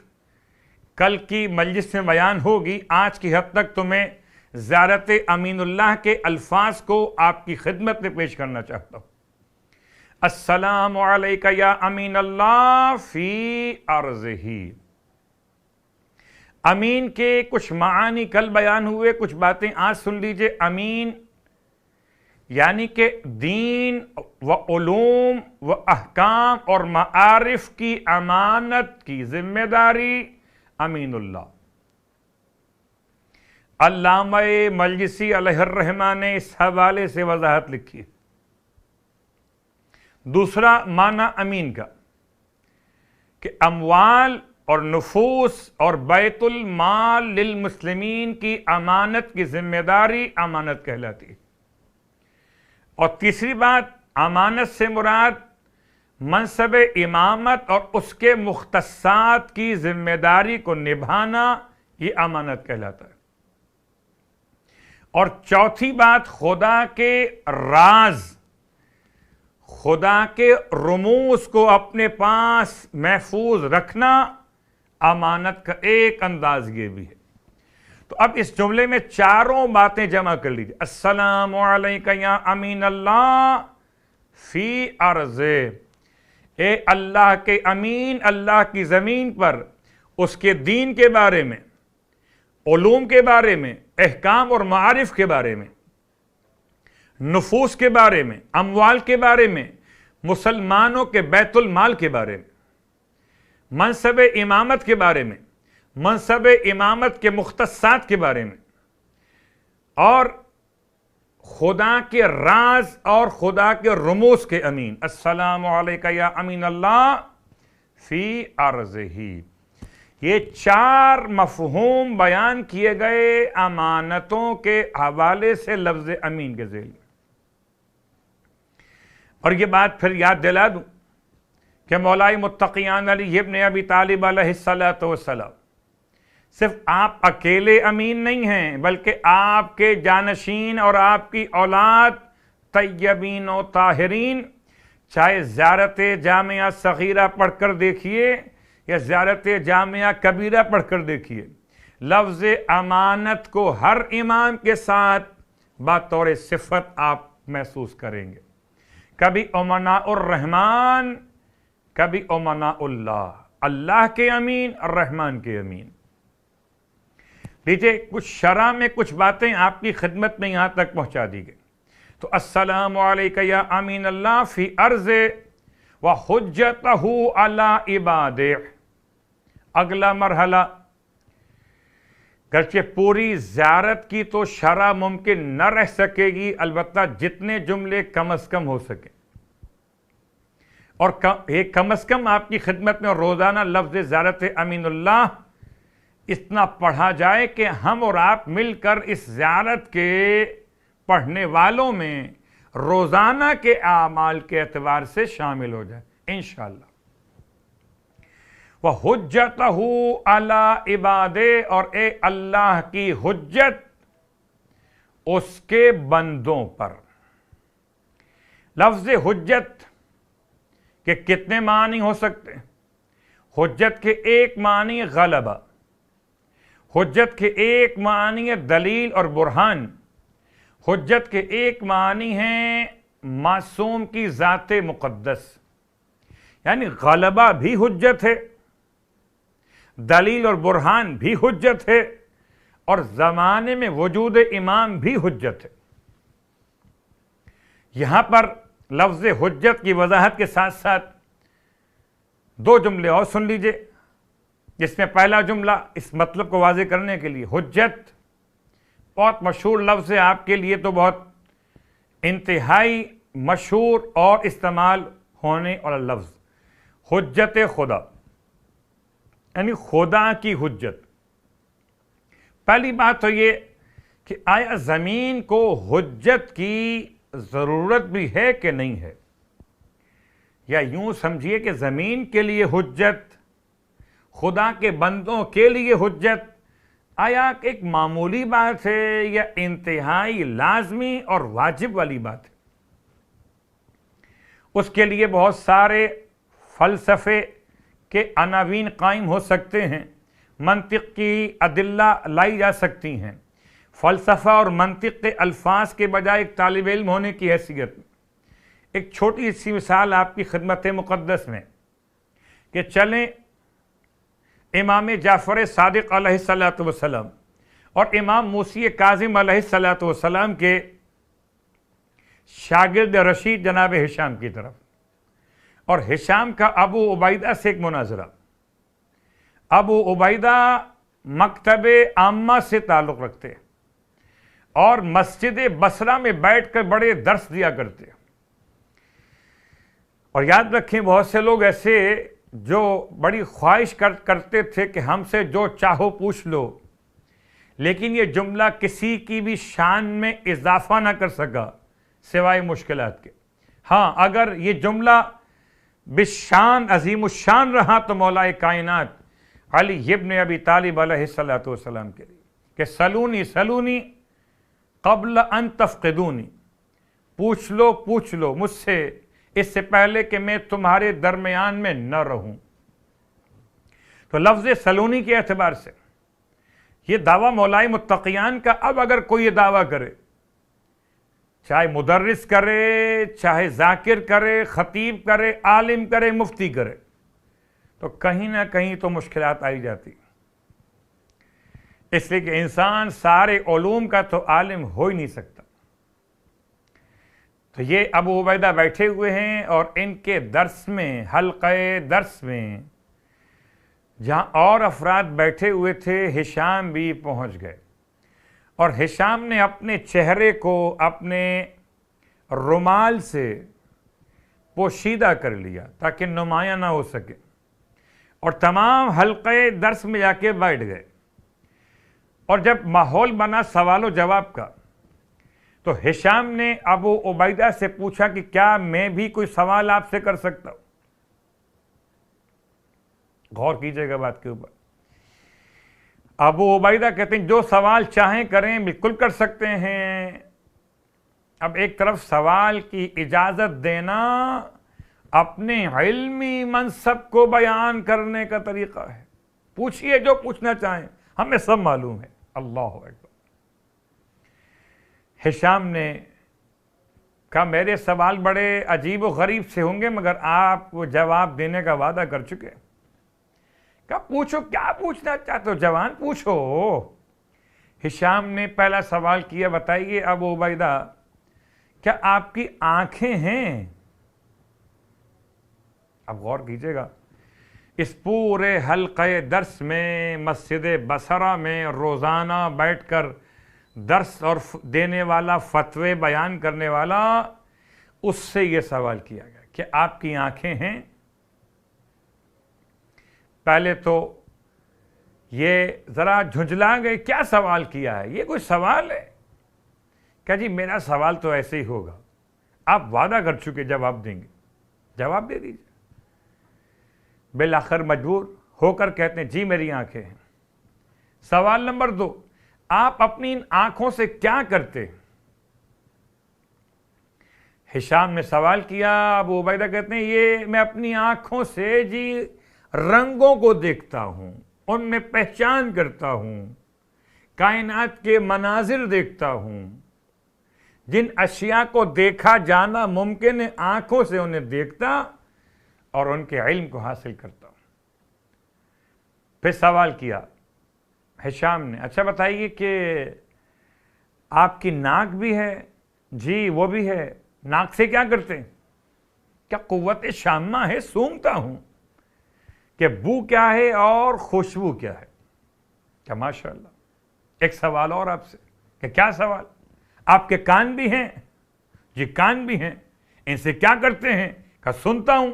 کل کی مجلس میں بیان ہوگی. آج کی حد تک تمہیں زیارت امین اللہ کے الفاظ کو آپ کی خدمت میں پیش کرنا چاہتا ہوں. السلام علیکہ یا امین اللہ فی ارضہ. امین کے کچھ معانی کل بیان ہوئے، کچھ باتیں آج سن لیجئے. امین یعنی کہ دین و علوم و احکام اور معارف کی امانت کی ذمہ داری امین اللہ. علامہ مجلسی علیہ الرحمہ نے اس حوالے سے وضاحت لکھی. دوسرا معنی امین کا کہ اموال اور نفوس اور بیت المال للمسلمین کی امانت کی ذمہ داری امانت کہلاتی ہے. اور تیسری بات، امانت سے مراد منصب امامت اور اس کے مختصات کی ذمہ داری کو نبھانا، یہ امانت کہلاتا ہے. اور چوتھی بات، خدا کے راز، خدا کے رموز کو اپنے پاس محفوظ رکھنا امانت کا ایک انداز یہ بھی ہے. تو اب اس جملے میں چاروں باتیں جمع کر لیجیے. السلام علیکہ یا امین اللہ فی ارض. اے اللہ کے امین، اللہ کی زمین پر اس کے دین کے بارے میں، علوم کے بارے میں، احکام اور معارف کے بارے میں، نفوس کے بارے میں، اموال کے بارے میں، مسلمانوں کے بیت المال کے بارے میں، منصب امامت کے بارے میں، منصب امامت کے مختصات کے بارے میں، اور خدا کے راز اور خدا کے رموز کے امین. السلام علیکہ یا امین اللہ فی ارضہ. یہ 4 مفہوم بیان کیے گئے امانتوں کے حوالے سے لفظ امین کے ذیل میں. اور یہ بات پھر یاد دلا دوں کہ مولا متقیان علی ابن ابی طالب علیہ السلام صرف آپ اکیلے امین نہیں ہیں، بلکہ آپ کے جانشین اور آپ کی اولاد طیبین و طاہرین، چاہے زیارت جامعہ صغیرہ پڑھ کر دیکھیے یا زیارت جامعہ کبیرہ پڑھ کر دیکھیے، لفظ امانت کو ہر امام کے ساتھ بطور صفت آپ محسوس کریں گے. کبھی امناء الرحمن، کبھی امناء اللہ، اللہ کے امین اور رحمان کے امین. لیجیے کچھ شرح میں کچھ باتیں آپ کی خدمت میں یہاں تک پہنچا دی گئی. تو السلام علیکہ یا امین اللہ فی ارض و حجتہ علی عبادہ. اگلا مرحلہ، گرچہ پوری زیارت کی تو شرح ممکن نہ رہ سکے گی، البتہ جتنے جملے کم از کم ہو سکیں، اور ایک کم از کم آپ کی خدمت میں روزانہ لفظ زیارت امین اللہ اتنا پڑھا جائے کہ ہم اور آپ مل کر اس زیارت کے پڑھنے والوں میں روزانہ کے اعمال کے اعتبار سے شامل ہو جائے انشاءاللہ. وَحُجَّتَهُ عَلَىٰ عِبَادِهِ، اور اے اللہ کی حجت اس کے بندوں پر. لفظ حجت کے کتنے معنی ہو سکتے ہیں؟ حجت کے ایک معنی غلبہ، حجت کے ایک معنی ہے دلیل اور برہان، حجت کے ایک معنی ہے معصوم کی ذات مقدس. یعنی غلبہ بھی حجت ہے، دلیل اور برہان بھی حجت ہے، اور زمانے میں وجود امام بھی حجت ہے. یہاں پر لفظ حجت کی وضاحت کے ساتھ ساتھ 2 جملے اور سن لیجئے، جس میں پہلا جملہ اس مطلب کو واضح کرنے کے لیے، حجت بہت مشہور لفظ ہے، آپ کے لیے تو بہت انتہائی مشہور اور استعمال ہونے والا لفظ حجت خدا، یعنی خدا کی حجت۔ پہلی بات تو یہ کہ آیا زمین کو حجت کی ضرورت بھی ہے کہ نہیں ہے، یا یوں سمجھیے کہ زمین کے لیے حجت، خدا کے بندوں کے لیے حجت آیا ایک معمولی بات ہے یا انتہائی لازمی اور واجب والی بات ہے؟ اس کے لیے بہت سارے فلسفے کے عناوین قائم ہو سکتے ہیں، منطق کی ادلہ لائی جا سکتی ہیں۔ فلسفہ اور منطق کے الفاظ کے بجائے ایک طالب علم ہونے کی حیثیت میں ایک چھوٹی سی مثال آپ کی خدمت مقدس میں کہ چلیں امام جعفر صادق علیہ الصلوۃ والسلام اور امام موسی کاظم علیہ الصلوۃ والسلام کے شاگرد رشید جناب ہشام کی طرف، اور ہشام کا ابو عبیدہ سے ایک مناظرہ۔ ابو عبیدہ مکتب عامہ سے تعلق رکھتے اور مسجد بصرہ میں بیٹھ کر بڑے درس دیا کرتے، اور یاد رکھیں بہت سے لوگ ایسے جو بڑی خواہش کرتے تھے کہ ہم سے جو چاہو پوچھ لو، لیکن یہ جملہ کسی کی بھی شان میں اضافہ نہ کر سکا سوائے مشکلات کے۔ ہاں، اگر یہ جملہ بشان عظیم الشان رہا تو مولا کائنات علی ابن ابی طالب علیہ الصلوۃ والسلام کے لیے کہ سلونی سلونی قبل ان تفقدونی، پوچھ لو مجھ سے اس سے پہلے کہ میں تمہارے درمیان میں نہ رہوں۔ تو لفظ سلونی کے اعتبار سے یہ دعویٰ مولائے متقیان کا، اب اگر کوئی یہ دعویٰ کرے، چاہے مدرس کرے، چاہے ذاکر کرے، خطیب کرے، عالم کرے، مفتی کرے، تو کہیں نہ کہیں تو مشکلات آئی جاتی، اس لیے کہ انسان سارے علوم کا تو عالم ہو ہی نہیں سکتا۔ تو یہ ابو عبیدہ بیٹھے ہوئے ہیں اور ان کے درس میں، حلقہ درس میں جہاں اور افراد بیٹھے ہوئے تھے، ہشام بھی پہنچ گئے، اور ہشام نے اپنے چہرے کو اپنے رومال سے پوشیدہ کر لیا تاکہ نمایاں نہ ہو سکے، اور تمام حلقہ درس میں جا کے بیٹھ گئے۔ اور جب ماحول بنا سوال و جواب کا تو ہشام نے ابو عبیدہ سے پوچھا کہ کیا میں بھی کوئی سوال آپ سے کر سکتا ہوں؟ غور کیجئے گا بات کے اوپر۔ ابو عبیدہ کہتے ہیں جو سوال چاہیں کریں، بالکل کر سکتے ہیں۔ اب ایک طرف سوال کی اجازت دینا اپنے علمی منصب کو بیان کرنے کا طریقہ ہے، پوچھئے جو پوچھنا چاہیں، ہمیں سب معلوم ہے۔ اللہ اکبر۔ ہشام نے کہا میرے سوال بڑے عجیب و غریب سے ہوں گے، مگر آپ وہ جواب دینے کا وعدہ کر چکے۔ کہا پوچھو، کیا پوچھنا چاہتے ہو جوان، پوچھو۔ ہشام نے پہلا سوال کیا، بتائیے ابو عبیدہ کیا آپ کی آنکھیں ہیں؟ اب غور کیجئے گا، اس پورے حلقہ درس میں مسجد بصرہ میں روزانہ بیٹھ کر درس اور دینے والا، فتوے بیان کرنے والا، اس سے یہ سوال کیا گیا کہ آپ کی آنکھیں ہیں؟ پہلے تو یہ ذرا جھنجھلا گئے، کیا سوال کیا ہے، یہ کوئی سوال ہے؟ کہ جی میرا سوال تو ایسے ہی ہوگا، آپ وعدہ کر چکے جواب دیں گے، جواب دے دیجیے۔ بالآخر مجبور ہو کر کہتے ہیں جی میری آنکھیں ہیں۔ سوال نمبر 2، آپ اپنی ان آنکھوں سے کیا کرتے؟ ہشام نے سوال کیا، ابو عبیدہ کہتے ہیں یہ میں اپنی آنکھوں سے جی رنگوں کو دیکھتا ہوں، ان میں پہچان کرتا ہوں، کائنات کے مناظر دیکھتا ہوں، جن اشیاء کو دیکھا جانا ممکن ہے آنکھوں سے انہیں دیکھتا اور ان کے علم کو حاصل کرتا ہوں۔ پھر سوال کیا ہشام نے، اچھا بتائیے کہ آپ کی ناک بھی ہے؟ جی وہ بھی ہے۔ ناک سے کیا کرتے ہیں؟ کیا قوت شامہ ہے، سونگھتا ہوں کہ بو کیا ہے اور خوشبو کیا ہے؟ کیا ماشاءاللہ۔ ایک سوال اور آپ سے کہ کیا سوال؟ آپ کے کان بھی ہیں؟ جی کان بھی ہیں۔ ان سے کیا کرتے ہیں؟ کہ سنتا ہوں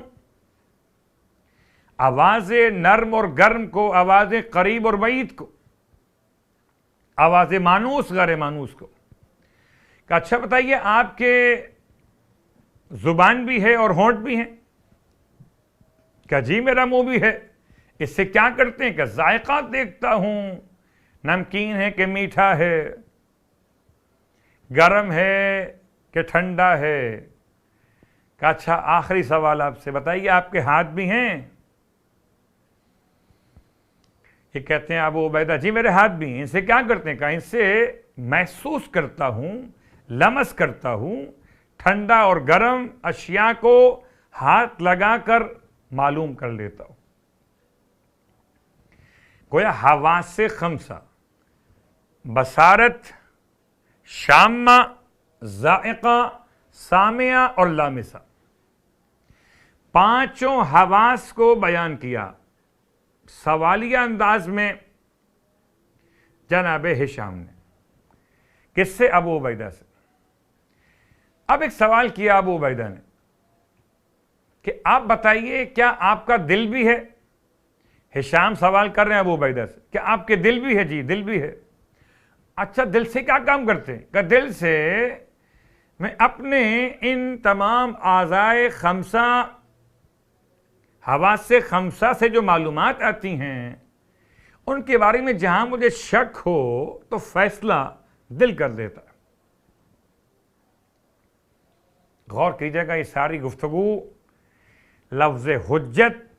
آوازیں نرم اور گرم کو، آوازیں قریب اور بعید کو، آوازیں مانوس غیر مانوس کو۔ کہ اچھا بتائیے آپ کے زبان بھی ہے اور ہونٹ بھی ہیں؟ کہ جی میرا منہ بھی ہے۔ اس سے کیا کرتے ہیں؟ کہ ذائقہ دیکھتا ہوں، نمکین ہے کہ میٹھا ہے، گرم ہے کہ ٹھنڈا ہے۔ کہ اچھا آخری سوال آپ سے، بتائیے آپ کے ہاتھ بھی ہیں؟ یہ کہتے ہیں ابو عبیدہ جی میرے ہاتھ بھی ہیں۔ ان سے کیا کرتے ہیں؟ کہ ان سے محسوس کرتا ہوں، لمس کرتا ہوں، ٹھنڈا اور گرم اشیاء کو ہاتھ لگا کر معلوم کر لیتا ہوں۔ گویا حواس خمسہ، بصارت، شامہ، ذائقہ، سامعہ اور لامسہ، پانچوں حواس کو بیان کیا سوالیہ انداز میں جناب ہشام نے۔ کس سے؟ ابو عبیدہ سے۔ اب ایک سوال کیا ابو عبیدہ نے کہ آپ بتائیے کیا آپ کا دل بھی ہے؟ ہشام سوال کر رہے ہیں ابو عبیدہ سے کہ آپ کے دل بھی ہے؟ جی دل بھی ہے۔ اچھا دل سے کیا کام کرتے ہیں؟ کہ دل سے میں اپنے ان تمام اعضائے خمسہ، حواس خمسہ سے جو معلومات آتی ہیں ان کے بارے میں جہاں مجھے شک ہو تو فیصلہ دل کر دیتا ہے۔ غور کیجیے گا، یہ ساری گفتگو لفظ حجت،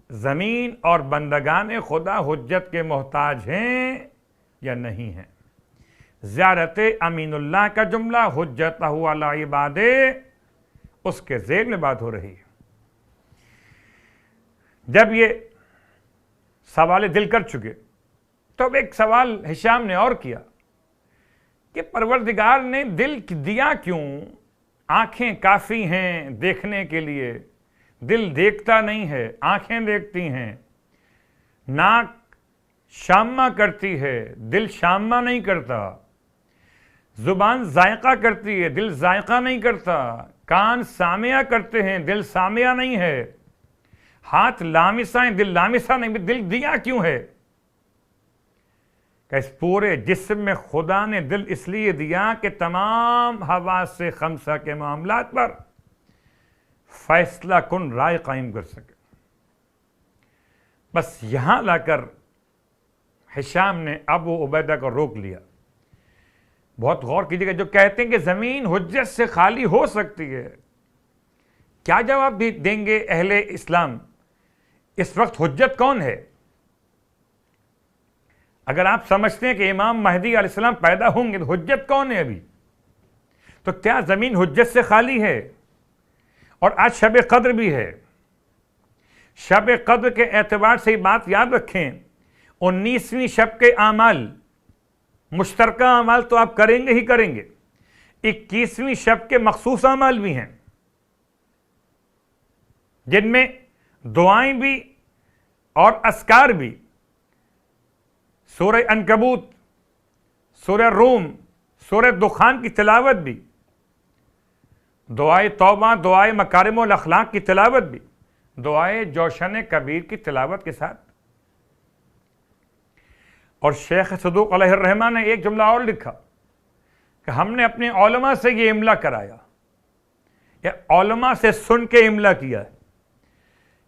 زمین اور بندگان خدا حجت کے محتاج ہیں یا نہیں ہیں؟ زیارت امین اللہ کا جملہ حجتہ علی عبادہ، اس کے ذیل میں بات ہو رہی ہے۔ جب یہ سوال دل کر چکے تو اب ایک سوال ہشام نے اور کیا کہ پروردگار نے دل دیا کیوں؟ آنکھیں کافی ہیں دیکھنے کے لیے، دل دیکھتا نہیں ہے، آنکھیں دیکھتی ہیں، ناک شامہ کرتی ہے، دل شامہ نہیں کرتا، زبان ذائقہ کرتی ہے، دل ذائقہ نہیں کرتا، کان سامعہ کرتے ہیں، دل سامعہ نہیں ہے، ہاتھ لامسہ ہیں، دل لامسہ نہیں، دل دیا کیوں ہے؟ کہ اس پورے جسم میں خدا نے دل اس لیے دیا کہ تمام حواس خمسہ کے معاملات پر فیصلہ کن رائے قائم کر سکے۔ بس یہاں لا کر ہشام نے ابو عبیدہ کو روک لیا۔ بہت غور کیجیے گا، جو کہتے ہیں کہ زمین حجت سے خالی ہو سکتی ہے، کیا جواب دیں گے اہل اسلام؟ اس وقت حجت کون ہے؟ اگر آپ سمجھتے ہیں کہ امام مہدی علیہ السلام پیدا ہوں گے تو حجت کون ہے ابھی؟ تو کیا زمین حجت سے خالی ہے؟ اور آج شب قدر بھی ہے۔ شب قدر کے اعتبار سے یہ بات یاد رکھیں، 19ویں شب کے اعمال، مشترکہ اعمال تو آپ کریں گے ہی کریں گے، 21ویں شب کے مخصوص اعمال بھی ہیں جن میں دعائیں بھی اور اذکار بھی، سورہ عنکبوت، سورہ روم، سورہ دخان کی تلاوت بھی، دعائے توبہ، دعائے مکارم الاخلاق کی تلاوت بھی، دعائے جوشن کبیر کی تلاوت کے ساتھ۔ اور شیخ صدوق علیہ الرحمہ نے ایک جملہ اور لکھا کہ ہم نے اپنے علماء سے یہ املا کرایا، یا علماء سے سن کے املا کیا ہے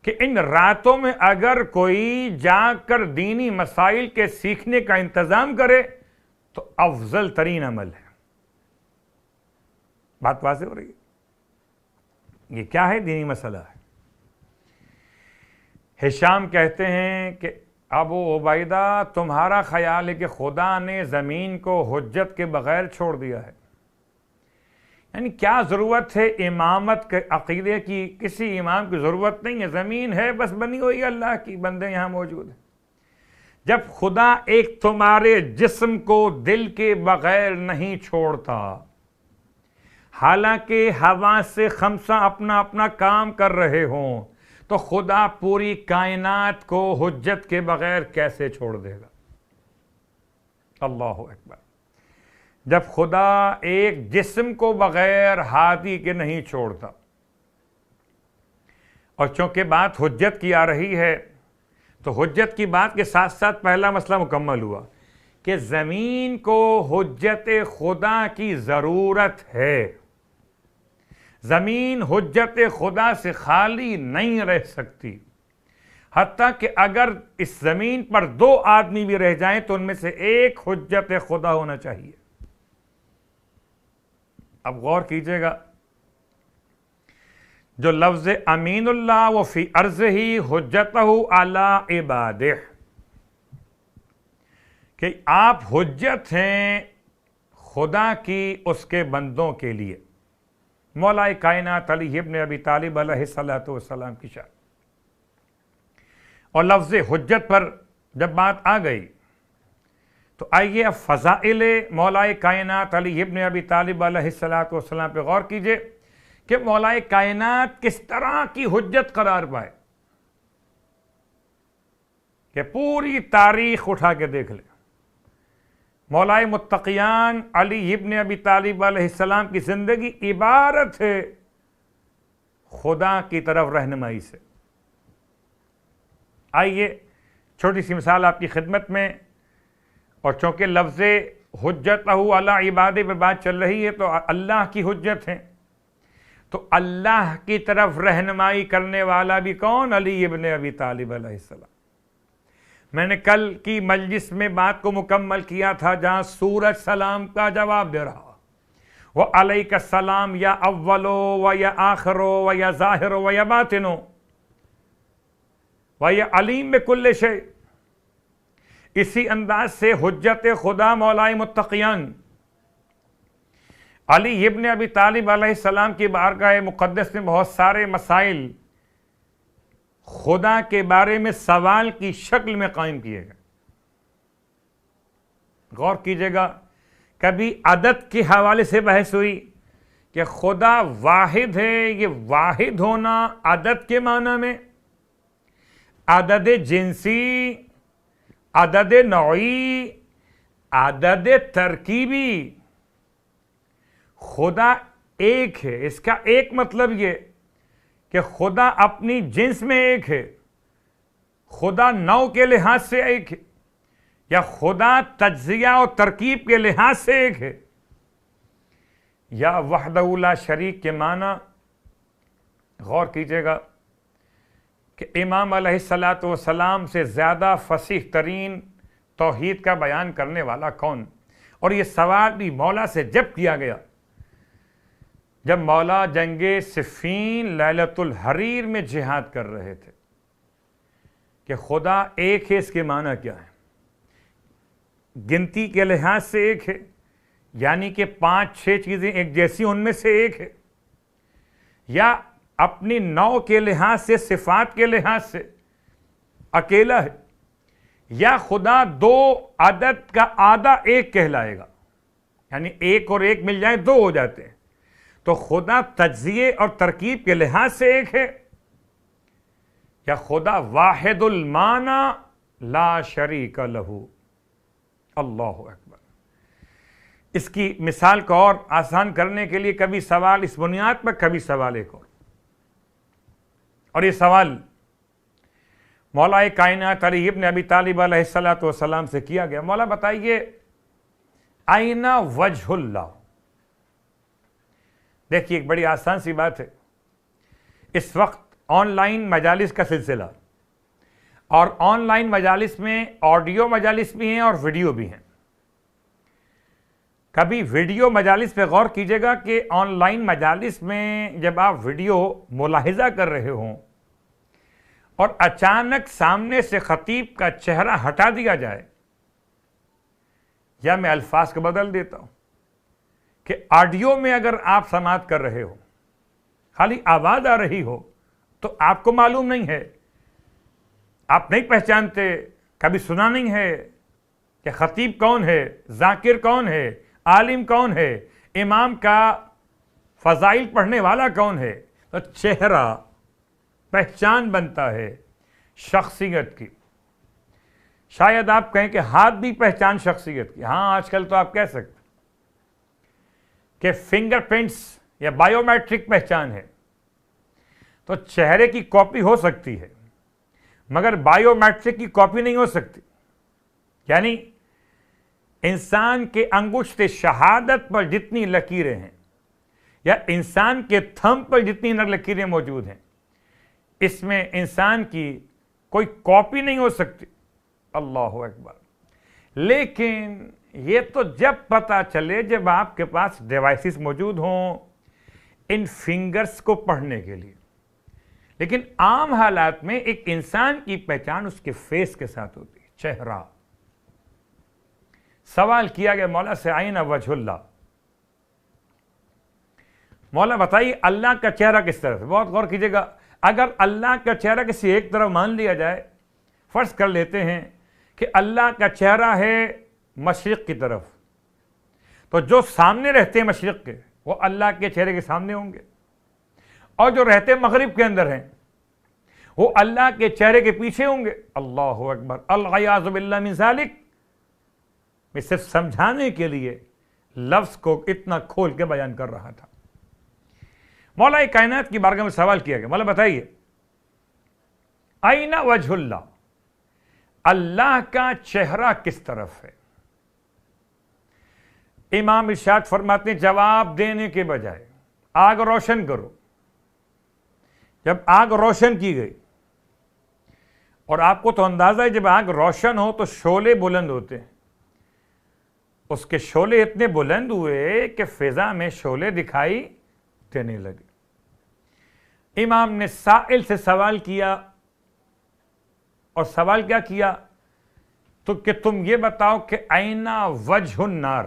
کہ ان راتوں میں اگر کوئی جا کر دینی مسائل کے سیکھنے کا انتظام کرے تو افضل ترین عمل ہے۔ بات واضح ہو رہی ہے؟ یہ کیا ہے؟ دینی مسئلہ ہے۔ ہشام کہتے ہیں کہ ابو عبیدہ تمہارا خیال ہے کہ خدا نے زمین کو حجت کے بغیر چھوڑ دیا ہے؟ یعنی کیا ضرورت ہے امامت کے عقیدے کی؟ کسی امام کی ضرورت نہیں ہے، زمین ہے بس بنی ہوئی اللہ کی، بندے یہاں موجود ہیں۔ جب خدا ایک تمہارے جسم کو دل کے بغیر نہیں چھوڑتا، حالانکہ حواس خمسہ اپنا اپنا کام کر رہے ہوں، تو خدا پوری کائنات کو حجت کے بغیر کیسے چھوڑ دے گا؟ اللہ اکبر۔ جب خدا ایک جسم کو بغیر ہاتھی کے نہیں چھوڑتا، اور چونکہ بات حجت کی آ رہی ہے تو حجت کی بات کے ساتھ ساتھ پہلا مسئلہ مکمل ہوا کہ زمین کو حجت خدا کی ضرورت ہے. زمین حجت خدا سے خالی نہیں رہ سکتی، حتیٰ کہ اگر اس زمین پر 2 آدمی بھی رہ جائیں تو ان میں سے ایک حجت خدا ہونا چاہیے. اب غور کیجئے گا، جو لفظ امین اللہ و فی ارضہ حجتہ علی عبادہ، کہ آپ حجت ہیں خدا کی اس کے بندوں کے لیے. مولا کائنات علی ابن ابی طالب علیہ الصلوۃ والسلام کی شان. اور لفظ حجت پر جب بات آ گئی تو آئیے اب فضائل مولا کائنات علی ابن ابی طالب علیہ الصلوۃ والسلام پہ غور کیجئے کہ مولا کائنات کس طرح کی حجت قرار پائے. کہ پوری تاریخ اٹھا کے دیکھ لیں، مولا متقیان علی ابن ابی طالب علیہ السلام کی زندگی عبارت ہے خدا کی طرف رہنمائی سے. آئیے چھوٹی سی مثال آپ کی خدمت میں، اور چونکہ لفظ حجتہ علی عبادہ پہ بات چل رہی ہے تو اللہ کی حجت ہے، تو اللہ کی طرف رہنمائی کرنے والا بھی کون؟ علی ابن ابی طالب علیہ السلام. میں نے کل کی مجلس میں بات کو مکمل کیا تھا جہاں سورج سلام کا جواب دے رہا، وَعَلَيْكَ السلام یا اولو و یا آخرو و یا ظاہرو و یا باطنو و یا علیم بکل شیء. اسی انداز سے حجت خدا مولا متقیان علی ابن ابی طالب علیہ السلام کی بارگاہ مقدس میں بہت سارے مسائل خدا کے بارے میں سوال کی شکل میں قائم کیے گئے. غور کیجئے گا، کبھی عدد کے حوالے سے بحث ہوئی کہ خدا واحد ہے، یہ واحد ہونا عدد کے معنی میں، عدد جنسی، عدد نوعی، عدد ترکیبی. خدا ایک ہے، اس کا ایک مطلب یہ کہ خدا اپنی جنس میں ایک ہے، خدا نوع کے لحاظ سے ایک ہے، یا خدا تجزیہ اور ترکیب کے لحاظ سے ایک ہے، یا وحدہ لا شریک کے معنی. غور کیجئے گا کہ امام علیہ الصلوۃ والسلام سے زیادہ فصیح ترین توحید کا بیان کرنے والا کون؟ اور یہ سوال بھی مولا سے جب کیا گیا جب مولا جنگ صفین لیلۃ الحریر میں جہاد کر رہے تھے کہ خدا ایک ہے، اس کے معنی کیا ہے؟ گنتی کے لحاظ سے ایک ہے، یعنی کہ 5-6 چیزیں ایک جیسی ان میں سے ایک ہے، یا اپنی نوع کے لحاظ سے، صفات کے لحاظ سے اکیلا ہے، یا خدا 2 عدد کا آدھا ایک کہلائے گا، یعنی ایک اور ایک مل جائیں 2 ہو جاتے ہیں. تو خدا تجزیے اور ترکیب کے لحاظ سے ایک ہے، یا خدا واحد المعنی لا شریک لہ. اللہ اکبر. اس کی مثال کو اور آسان کرنے کے لیے کبھی سوال اس بنیاد پر، کبھی سوال ایک اور یہ سوال مولا کائنات علی ابن ابی طالب علیہ الصلوۃ والسلام سے کیا گیا. مولا بتائیے آئین وجہ اللہ. دیکھیے ایک بڑی آسان سی بات ہے، اس وقت آن لائن مجالس کا سلسلہ، اور آن لائن مجالس میں آڈیو مجالس بھی ہیں اور ویڈیو بھی ہیں. کبھی ویڈیو مجالس پہ غور کیجئے گا کہ آن لائن مجالس میں جب آپ ویڈیو ملاحظہ کر رہے ہوں اور اچانک سامنے سے خطیب کا چہرہ ہٹا دیا جائے، یا میں الفاظ کو بدل دیتا ہوں کہ آڈیو میں اگر آپ سماعت کر رہے ہو، خالی آواز آ رہی ہو، تو آپ کو معلوم نہیں ہے، آپ نہیں پہچانتے، کبھی سنا نہیں ہے کہ خطیب کون ہے، ذاکر کون ہے، عالم کون ہے، امام کا فضائل پڑھنے والا کون ہے. تو چہرہ پہچان بنتا ہے شخصیت کی. شاید آپ کہیں کہ ہاتھ بھی پہچان شخصیت کی. ہاں آج کل تو آپ کہہ سکتے، کہ فنگر پرنٹس یا بایو میٹرک پہچان ہے، تو چہرے کی کاپی ہو سکتی ہے مگر بایو میٹرک کی کاپی نہیں ہو سکتی. یعنی انسان کے انگشت شہادت پر جتنی لکیریں ہیں یا انسان کے تھم پر جتنی لکیریں موجود ہیں، اس میں انسان کی کوئی کاپی نہیں ہو سکتی. اللہ اکبر. لیکن یہ تو جب پتہ چلے جب آپ کے پاس ڈیوائسز موجود ہوں ان فنگرز کو پڑھنے کے لیے. لیکن عام حالات میں ایک انسان کی پہچان اس کے فیس کے ساتھ ہوتی ہے، چہرہ. سوال کیا گیا مولا سے آئین وجہ اللہ، مولا بتائیے اللہ کا چہرہ کس طرف ہے. بہت غور کیجئے گا، اگر اللہ کا چہرہ کسی ایک طرف مان لیا جائے، فرض کر لیتے ہیں کہ اللہ کا چہرہ ہے مشرق کی طرف، تو جو سامنے رہتے ہیں مشرق کے وہ اللہ کے چہرے کے سامنے ہوں گے، اور جو رہتے مغرب کے اندر ہیں وہ اللہ کے چہرے کے پیچھے ہوں گے. اللہ اکبر. العیاذ باللہ من ذالک. میں صرف سمجھانے کے لیے لفظ کو اتنا کھول کے بیان کر رہا تھا. مولا کائنات کی بارگاہ میں سوال کیا گیا، مولا بتائیے آئین وجہ اللہ، اللہ کا چہرہ کس طرف ہے؟ امام ارشاد فرماتے ہیں جواب دینے کے بجائے آگ روشن کرو. جب آگ روشن کی گئی، اور آپ کو تو اندازہ ہے جب آگ روشن ہو تو شعلے بلند ہوتے ہیں، اس کے شعلے اتنے بلند ہوئے کہ فضا میں شعلے دکھائی دینے لگے. امام نے سائل سے سوال کیا، اور سوال کیا کیا؟ تو کہ تم یہ بتاؤ کہ آئین وجہ النار،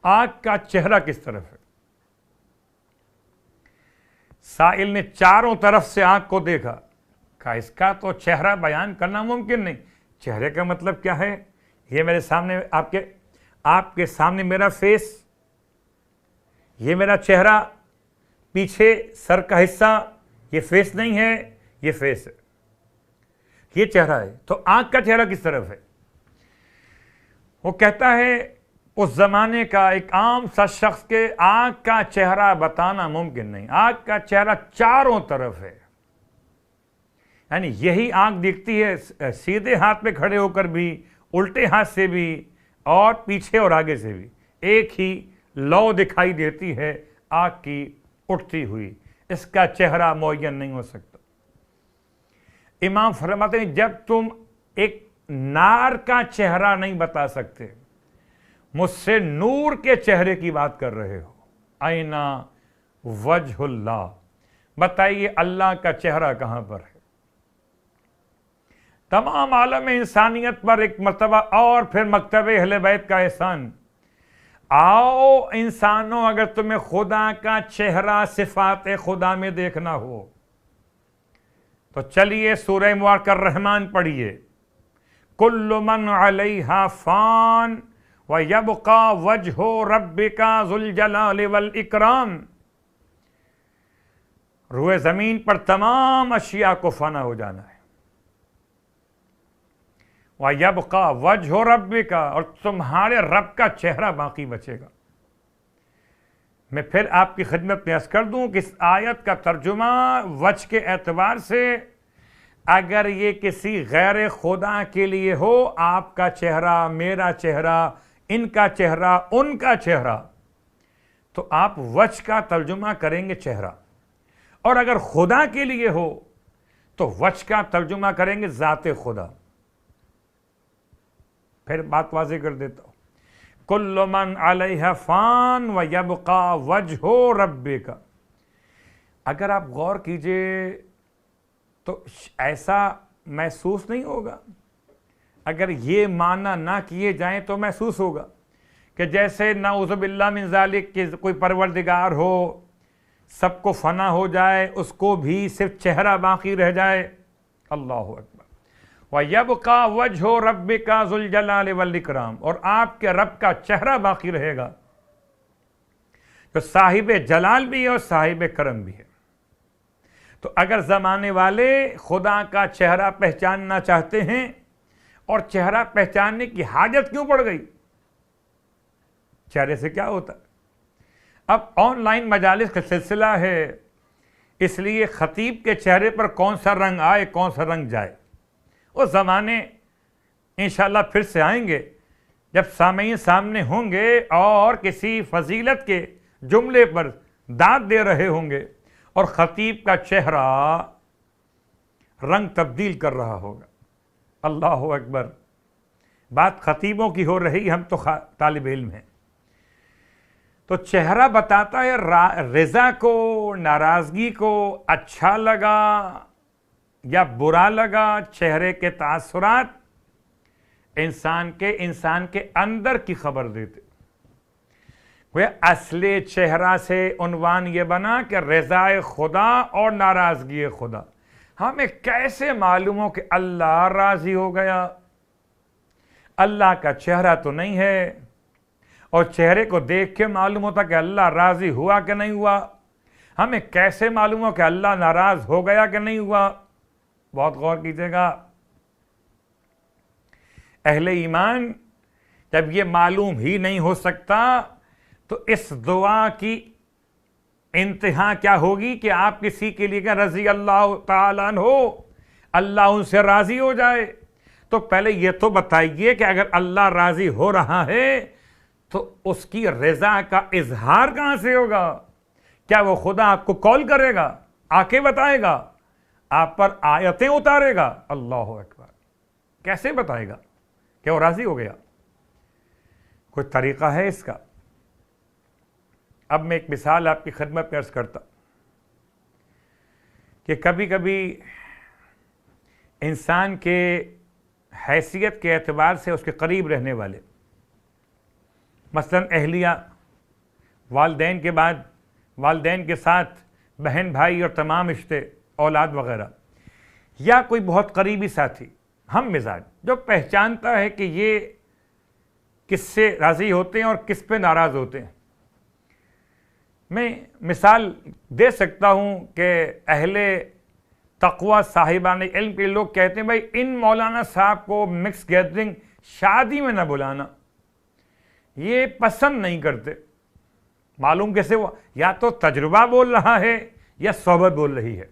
آگ کا چہرہ کس طرف ہے؟ سائل نے چاروں طرف سے آگ کو دیکھا، کہا اس کا تو چہرہ بیان کرنا ممکن نہیں. چہرے کا مطلب کیا ہے؟ یہ میرے سامنے آپ کے سامنے میرا فیس، یہ میرا چہرہ، پیچھے سر کا حصہ یہ فیس نہیں ہے، یہ فیس ہے، یہ چہرہ ہے. تو آنکھ کا چہرہ کس طرف ہے؟ وہ کہتا ہے اس زمانے کا ایک عام سا شخص کے آنکھ کا چہرہ بتانا ممکن نہیں. آنکھ کا چہرہ چاروں طرف ہے، یعنی یہی آنکھ دیکھتی ہے سیدھے ہاتھ پہ کھڑے ہو کر بھی، الٹے ہاتھ سے بھی، اور پیچھے اور آگے سے بھی. ایک ہی لو دکھائی دیتی ہے آنکھ کی اٹھتی ہوئی. اس کا چہرہ معین نہیں ہو سکتا. امام فرماتے ہیں جب تم ایک نار کا چہرہ نہیں بتا سکتے، مجھ سے نور کے چہرے کی بات کر رہے ہو. آئین وجہ اللہ، بتائیے اللہ کا چہرہ کہاں پر ہے؟ تمام عالم انسانیت پر ایک مرتبہ اور پھر مکتب اہل بیت کا احسان. آؤ انسانوں، اگر تمہیں خدا کا چہرہ صفات خدا میں دیکھنا ہو تو چلیے سورہ مبارکہ الرحمن پڑھیے. کل من علیہا فان وَيَبْقَى وَجْهُ رَبِّكَ ذُو الْجَلَالِ وَالْإِكْرَامِ. روئے زمین پر تمام اشیاء کو فنا ہو جانا ہے. وَيَبْقَى وَجْهُ رَبِّكَ، اور تمہارے رب کا چہرہ باقی بچے گا. میں پھر آپ کی خدمت میں عرض کر دوں کہ اس آیت کا ترجمہ وجہ کے اعتبار سے اگر یہ کسی غیر خدا کے لیے ہو، آپ کا چہرہ، میرا چہرہ، ان کا چہرہ، ان کا چہرہ، تو آپ وجہ کا ترجمہ کریں گے چہرہ. اور اگر خدا کے لیے ہو تو وجہ کا ترجمہ کریں گے ذات خدا. پھر بات واضح کر دیتا ہوں. کل من علیہ فان ویبقى وجہ ربک. اگر آپ غور کیجئے تو ایسا محسوس نہیں ہوگا، اگر یہ معنی نہ کیے جائیں تو محسوس ہوگا کہ جیسے نعوذ باللہ من ذالک کہ کوئی پروردگار ہو، سب کو فنا ہو جائے، اس کو بھی صرف چہرہ باقی رہ جائے. اللہ اکبر. وَيَبْقَى وَجْهُ رَبِّكَ ذُو الْجَلَالِ وَالْإِكْرَامِ، اور آپ کے رب کا چہرہ باقی رہے گا جو صاحب جلال بھی ہے اور صاحب کرم بھی ہے. تو اگر زمانے والے خدا کا چہرہ پہچاننا چاہتے ہیں، اور چہرہ پہچاننے کی حاجت کیوں پڑ گئی؟ چہرے سے کیا ہوتا ہے؟ اب آن لائن مجالس کا سلسلہ ہے، اس لیے خطیب کے چہرے پر کون سا رنگ آئے کون سا رنگ جائے، وہ زمانے انشاءاللہ پھر سے آئیں گے جب سامعین سامنے ہوں گے اور کسی فضیلت کے جملے پر داد دے رہے ہوں گے اور خطیب کا چہرہ رنگ تبدیل کر رہا ہوگا۔ اللہ اکبر، بات خطیبوں کی ہو رہی، ہم تو طالب علم ہیں۔ تو چہرہ بتاتا ہے رضا کو، ناراضگی کو، اچھا لگا یا برا لگا۔ چہرے کے تاثرات انسان کے اندر کی خبر دیتے۔ وہ اصل چہرہ سے عنوان یہ بنا کہ رضا خدا اور ناراضگی خدا۔ ہمیں کیسے معلوم ہو کہ اللہ راضی ہو گیا؟ اللہ کا چہرہ تو نہیں ہے، اور چہرے کو دیکھ کے معلوم ہوتا کہ اللہ راضی ہوا کہ نہیں ہوا۔ ہمیں کیسے معلوم ہو کہ اللہ ناراض ہو گیا کہ نہیں ہوا؟ بہت غور کیجیے گا۔ اہل ایمان جب یہ معلوم ہی نہیں ہو سکتا تو اس دعا کی انتہا کیا ہوگی کہ آپ کسی کے لیے کہ رضی اللہ تعالیٰ عنہ ہو، اللہ ان سے راضی ہو جائے۔ تو پہلے یہ تو بتائیے کہ اگر اللہ راضی ہو رہا ہے تو اس کی رضا کا اظہار کہاں سے ہوگا؟ کیا وہ خدا آپ کو کال کرے گا، آ کے بتائے گا، آپ پر آیتیں اتارے گا؟ اللہ اکبر، کیسے بتائے گا کہ وہ راضی ہو گیا؟ کوئی طریقہ ہے اس کا؟ اب میں ایک مثال آپ کی خدمت میں عرض کرتا کہ کبھی کبھی انسان کے حیثیت کے اعتبار سے اس کے قریب رہنے والے، مثلاً اہلیہ، والدین کے بعد والدین کے ساتھ بہن بھائی اور تمام رشتے، اولاد وغیرہ، یا کوئی بہت قریبی ساتھی، ہم مزاج جو پہچانتا ہے کہ یہ کس سے راضی ہوتے ہیں اور کس پہ ناراض ہوتے ہیں۔ میں مثال دے سکتا ہوں کہ اہل تقوی صاحبان علم کے لوگ کہتے ہیں بھائی ان مولانا صاحب کو مکس گیدرنگ شادی میں نہ بلانا، یہ پسند نہیں کرتے۔ معلوم کیسے ہوا؟ یا تو تجربہ بول رہا ہے یا صحبت بول رہی ہے۔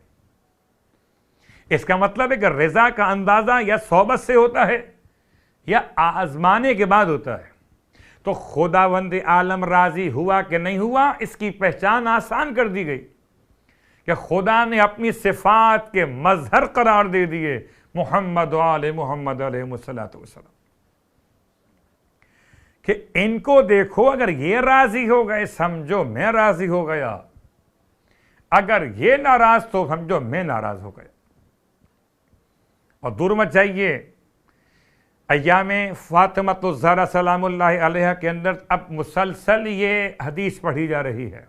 اس کا مطلب ہے کہ رضا کا اندازہ یا صحبت سے ہوتا ہے یا آزمانے کے بعد ہوتا ہے۔ تو خداوند عالم راضی ہوا کہ نہیں ہوا، اس کی پہچان آسان کر دی گئی کہ خدا نے اپنی صفات کے مظہر قرار دے دیے محمد و آل محمد علیہ السلام، کہ ان کو دیکھو، اگر یہ راضی ہو گئے سمجھو میں راضی ہو گیا، اگر یہ ناراض تو سمجھو میں ناراض ہو گیا۔ اور دور مت جائیے، ایام فاطمۃ الزہرا سلام اللہ علیہ کے اندر اب مسلسل یہ حدیث پڑھی جا رہی ہے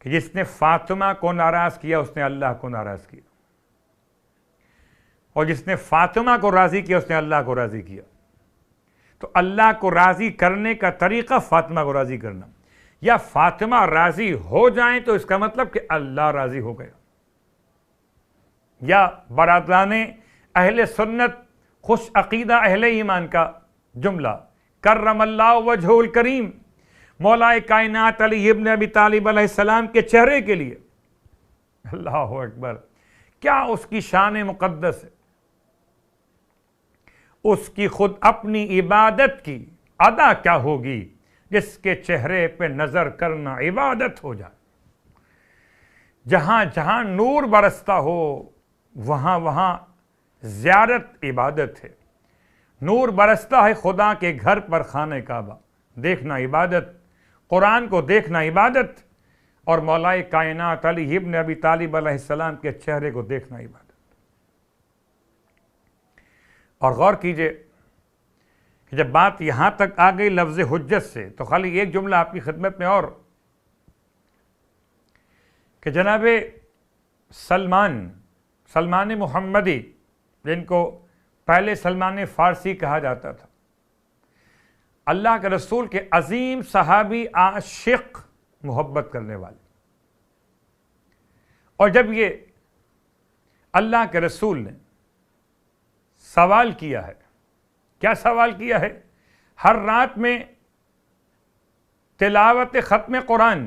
کہ جس نے فاطمہ کو ناراض کیا اس نے اللہ کو ناراض کیا، اور جس نے فاطمہ کو راضی کیا اس نے اللہ کو راضی کیا۔ تو اللہ کو راضی کرنے کا طریقہ فاطمہ کو راضی کرنا، یا فاطمہ راضی ہو جائیں تو اس کا مطلب کہ اللہ راضی ہو گیا۔ یا برادران اہل سنت خوش عقیدہ اہل ایمان کا جملہ، کرم اللہ وجہ الکریم، مولا کائنات علی ابن ابی طالب علیہ السلام کے چہرے کے لیے، اللہ اکبر، کیا اس کی شان مقدس ہے، اس کی خود اپنی عبادت کی ادا کیا ہوگی جس کے چہرے پہ نظر کرنا عبادت ہو جائے۔ جہاں جہاں نور برستا ہو وہاں وہاں زیارت عبادت ہے۔ نور برستا ہے خدا کے گھر پر خانہ کعبہ، دیکھنا عبادت، قرآن کو دیکھنا عبادت، اور مولا کائنات علی ابن ابی طالب علیہ السلام کے چہرے کو دیکھنا عبادت۔ اور غور کیجئے کہ جب بات یہاں تک آ گئی لفظ حجت سے، تو خالی ایک جملہ آپ کی خدمت میں اور، کہ جناب سلمان محمدی، جن کو پہلے سلمان فارسی کہا جاتا تھا، اللہ کے رسول کے عظیم صحابی، عاشق، محبت کرنے والے، اور جب یہ اللہ کے رسول نے سوال کیا ہے، کیا سوال کیا ہے؟ ہر رات میں تلاوت ختم قرآن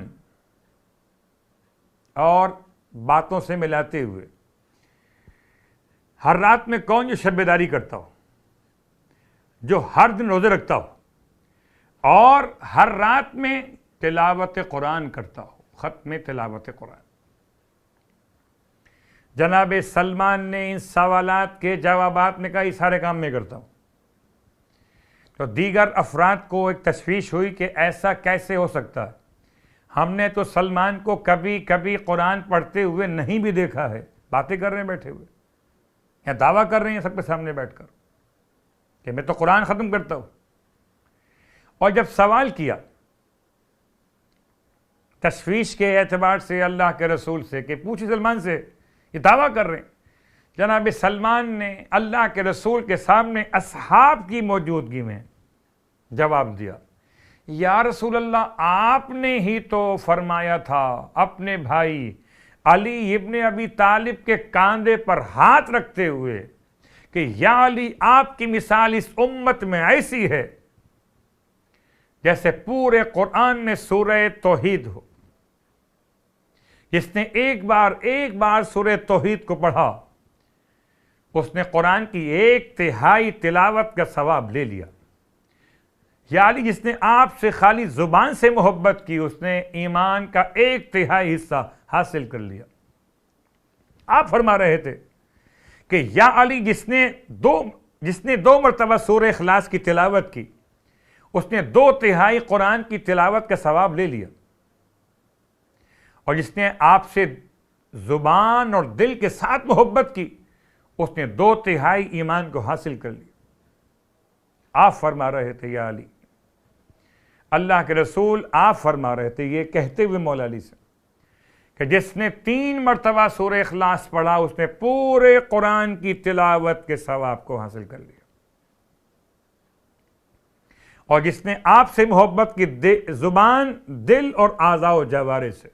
اور باتوں سے ملاتے ہوئے ہر رات میں کون جو شب بیداری کرتا ہو، جو ہر دن روزے رکھتا ہو اور ہر رات میں تلاوت قرآن کرتا ہو، ختم تلاوت قرآن؟ جناب سلمان نے ان سوالات کے جوابات میں کہا یہ سارے کام میں کرتا ہوں. تو دیگر افراد کو ایک تشویش ہوئی کہ ایسا کیسے ہو سکتا ہے، ہم نے تو سلمان کو کبھی کبھی قرآن پڑھتے ہوئے نہیں بھی دیکھا ہے. باتیں کر رہے ہیں بیٹھے ہوئے، یا دعویٰ کر رہے ہیں سب کے سامنے بیٹھ کر کہ میں تو قرآن ختم کرتا ہوں. اور جب سوال کیا تشویش کے اعتبار سے اللہ کے رسول سے کہ پوچھیں سلمان سے، یہ دعویٰ کر رہے ہیں، جناب سلمان نے اللہ کے رسول کے سامنے اصحاب کی موجودگی میں جواب دیا، یا رسول اللہ، آپ نے ہی تو فرمایا تھا اپنے بھائی علی ابن ابی طالب کے کاندھے پر ہاتھ رکھتے ہوئے کہ یا علی، آپ کی مثال اس امت میں ایسی ہے جیسے پورے قرآن میں سورہ توحید ہو. جس نے ایک بار سورہ توحید کو پڑھا اس نے قرآن کی 1/3 تلاوت کا ثواب لے لیا. یا علی، جس نے آپ سے خالی زبان سے محبت کی اس نے ایمان کا 1/3 حصہ حاصل کر لیا. آپ فرما رہے تھے کہ یا علی، جس نے 2 مرتبہ سورہ اخلاص کی تلاوت کی اس نے 2/3 قرآن کی تلاوت کا ثواب لے لیا، اور جس نے آپ سے زبان اور دل کے ساتھ محبت کی اس نے 2/3 ایمان کو حاصل کر لیا. آپ فرما رہے تھے یا علی، اللہ کے رسول آپ فرما رہے تھے یہ کہتے ہوئے مولا علی سے کہ جس نے 3 مرتبہ سورہ اخلاص پڑھا اس نے پورے قرآن کی تلاوت کے ثواب کو حاصل کر لیا، اور جس نے آپ سے محبت کی زبان، دل اور اعضاء و جوارح سے.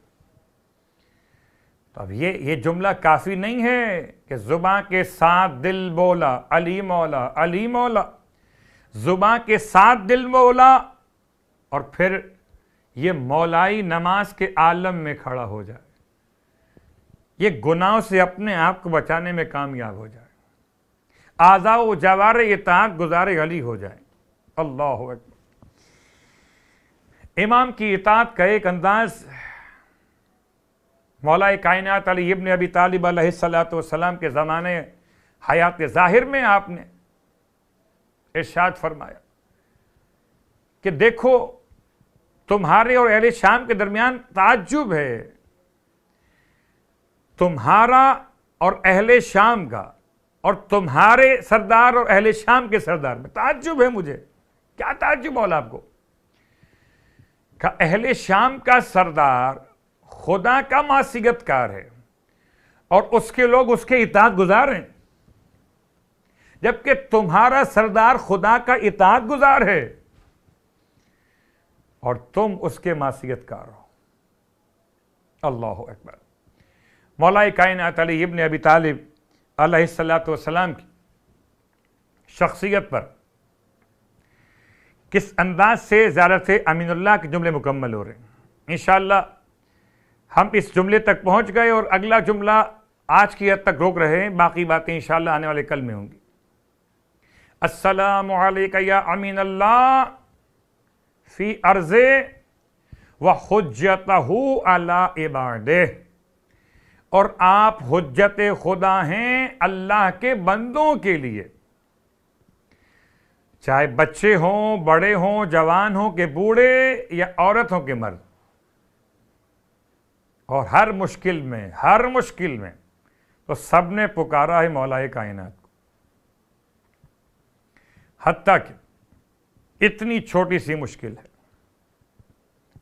تو اب یہ جملہ کافی نہیں ہے کہ زبان کے ساتھ دل بولا علی مولا علی مولا، زبان کے ساتھ دل بولا اور پھر یہ مولائی نماز کے عالم میں کھڑا ہو جائے، یہ گناہوں سے اپنے آپ کو بچانے میں کامیاب ہو جائے، اعضاء و جوارح اطاعت گزار علی ہو جائے. اللہ اکبر. امام کی اطاعت کا ایک انداز مولا کائنات علی ابن ابی طالب علیہ السلام کے زمانے حیات ظاہر میں آپ نے ارشاد فرمایا کہ دیکھو تمہارے اور اہل شام کے درمیان تعجب ہے، تمہارا اور اہل شام کا اور تمہارے سردار اور اہل شام کے سردار میں تعجب ہے مجھے. کیا تعجب مولا آپ کو؟ کہ اہل شام کا سردار خدا کا معصیت کار ہے اور اس کے لوگ اس کے اطاعت گزار ہیں، جبکہ تمہارا سردار خدا کا اطاعت گزار ہے اور تم اس کے معصیت کار ہو. اللہ اکبر. مولا کائنات علی ابن ابی طالب علیہ السلام کی شخصیت پر کس انداز سے زیارت امین اللہ کے جملے مکمل ہو رہے ہیں. انشاءاللہ ہم اس جملے تک پہنچ گئے اور اگلا جملہ آج کی حد تک روک رہے ہیں، باقی باتیں انشاءاللہ آنے والے کل میں ہوں گی. السلام علیکہ یا امین اللہ فی ارض و حجتہ علی عبادہ، اور آپ حجت خدا ہیں اللہ کے بندوں کے لیے، چاہے بچے ہوں، بڑے ہوں، جوان ہوں کہ بوڑھے، یا عورت ہوں کہ مرد. اور ہر مشکل میں تو سب نے پکارا ہے مولا کائنات کو. حتیٰ کہ اتنی چھوٹی سی مشکل ہے،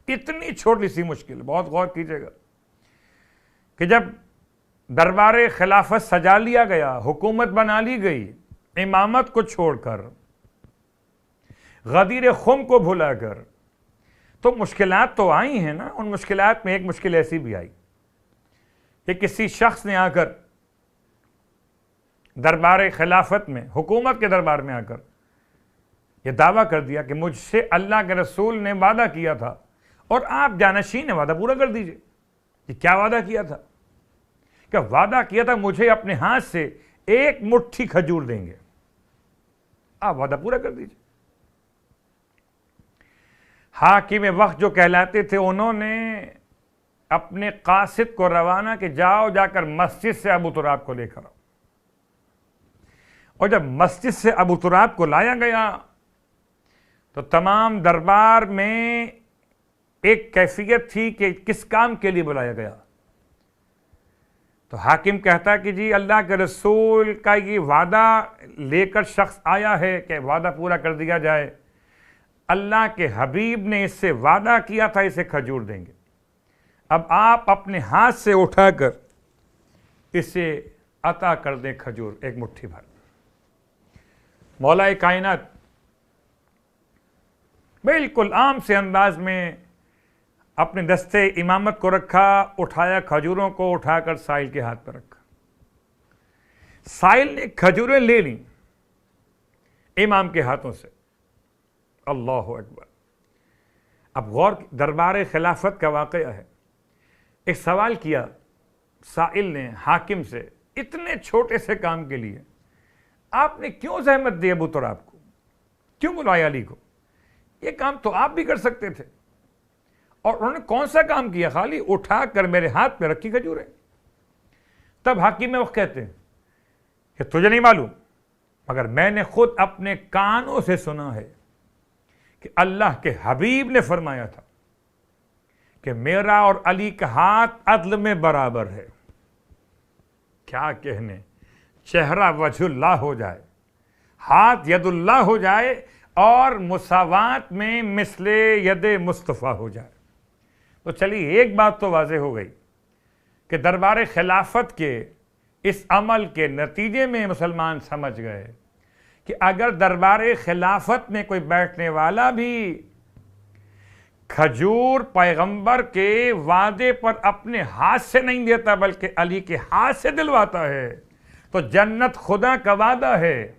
اتنی چھوٹی سی مشکل، بہت غور کیجئے گا کہ جب دربار خلافت سجا لیا گیا، حکومت بنا لی گئی، امامت کو چھوڑ کر، غدیر خم کو بھلا کر، تو مشکلات تو آئی ہیں نا. ان مشکلات میں ایک مشکل ایسی بھی آئی کہ کسی شخص نے آ کر دربار خلافت میں، حکومت کے دربار میں آ کر یہ دعویٰ کر دیا کہ مجھ سے اللہ کے رسول نے وعدہ کیا تھا اور آپ جانشین وعدہ پورا کر دیجئے. یہ کیا وعدہ کیا تھا؟ کہ وعدہ کیا تھا مجھے اپنے ہاتھ سے ایک مٹھی کھجور دیں گے. آپ وعدہ پورا کر دیجئے. حاکم وقت جو کہلاتے تھے انہوں نے اپنے قاصد کو روانہ کہ جاؤ جا کر مسجد سے ابو تراب کو لے کر آؤ. اور جب مسجد سے ابو تراب کو لایا گیا تو تمام دربار میں ایک کیفیت تھی کہ کس کام کے لیے بلایا گیا. تو حاکم کہتا کہ جی اللہ کے رسول کا یہ وعدہ لے کر شخص آیا ہے کہ وعدہ پورا کر دیا جائے. اللہ کے حبیب نے اس سے وعدہ کیا تھا اسے کھجور دیں گے. اب آپ اپنے ہاتھ سے اٹھا کر اسے عطا کر دیں کھجور ایک مٹھی بھر. مولا کائنات بالکل عام سے انداز میں اپنے دستے امامت کو رکھا, اٹھایا کھجوروں کو, اٹھا کر سائل کے ہاتھ پر رکھا. سائل نے کھجوریں لے لیں امام کے ہاتھوں سے. اللہ اکبر. اب غور, دربار خلافت کا واقعہ ہے. ایک سوال کیا سائل نے حاکم سے, اتنے چھوٹے سے کام کے لیے آپ نے کیوں زحمت دی ابو تراب کو, کیوں بلایا علی کو؟ یہ کام تو آپ بھی کر سکتے تھے. اور انہوں نے کون سا کام کیا؟ خالی اٹھا کر میرے ہاتھ میں رکھی کھجوریں. تب حاکم وقت کہتے ہیں کہ تجھے نہیں معلوم مگر میں نے خود اپنے کانوں سے سنا ہے کہ اللہ کے حبیب نے فرمایا تھا کہ میرا اور علی کا ہاتھ عدل میں برابر ہے. کیا کہنے, چہرہ وجہ اللہ ہو جائے, ہاتھ ید اللہ ہو جائے اور مساوات میں مثل ید مصطفیٰ ہو جائے. تو چلیے ایک بات تو واضح ہو گئی کہ دربار خلافت کے اس عمل کے نتیجے میں مسلمان سمجھ گئے کہ اگر دربار خلافت میں کوئی بیٹھنے والا بھی کھجور پیغمبر کے وعدے پر اپنے ہاتھ سے نہیں دیتا بلکہ علی کے ہاتھ سے دلواتا ہے تو جنت خدا کا وعدہ ہے.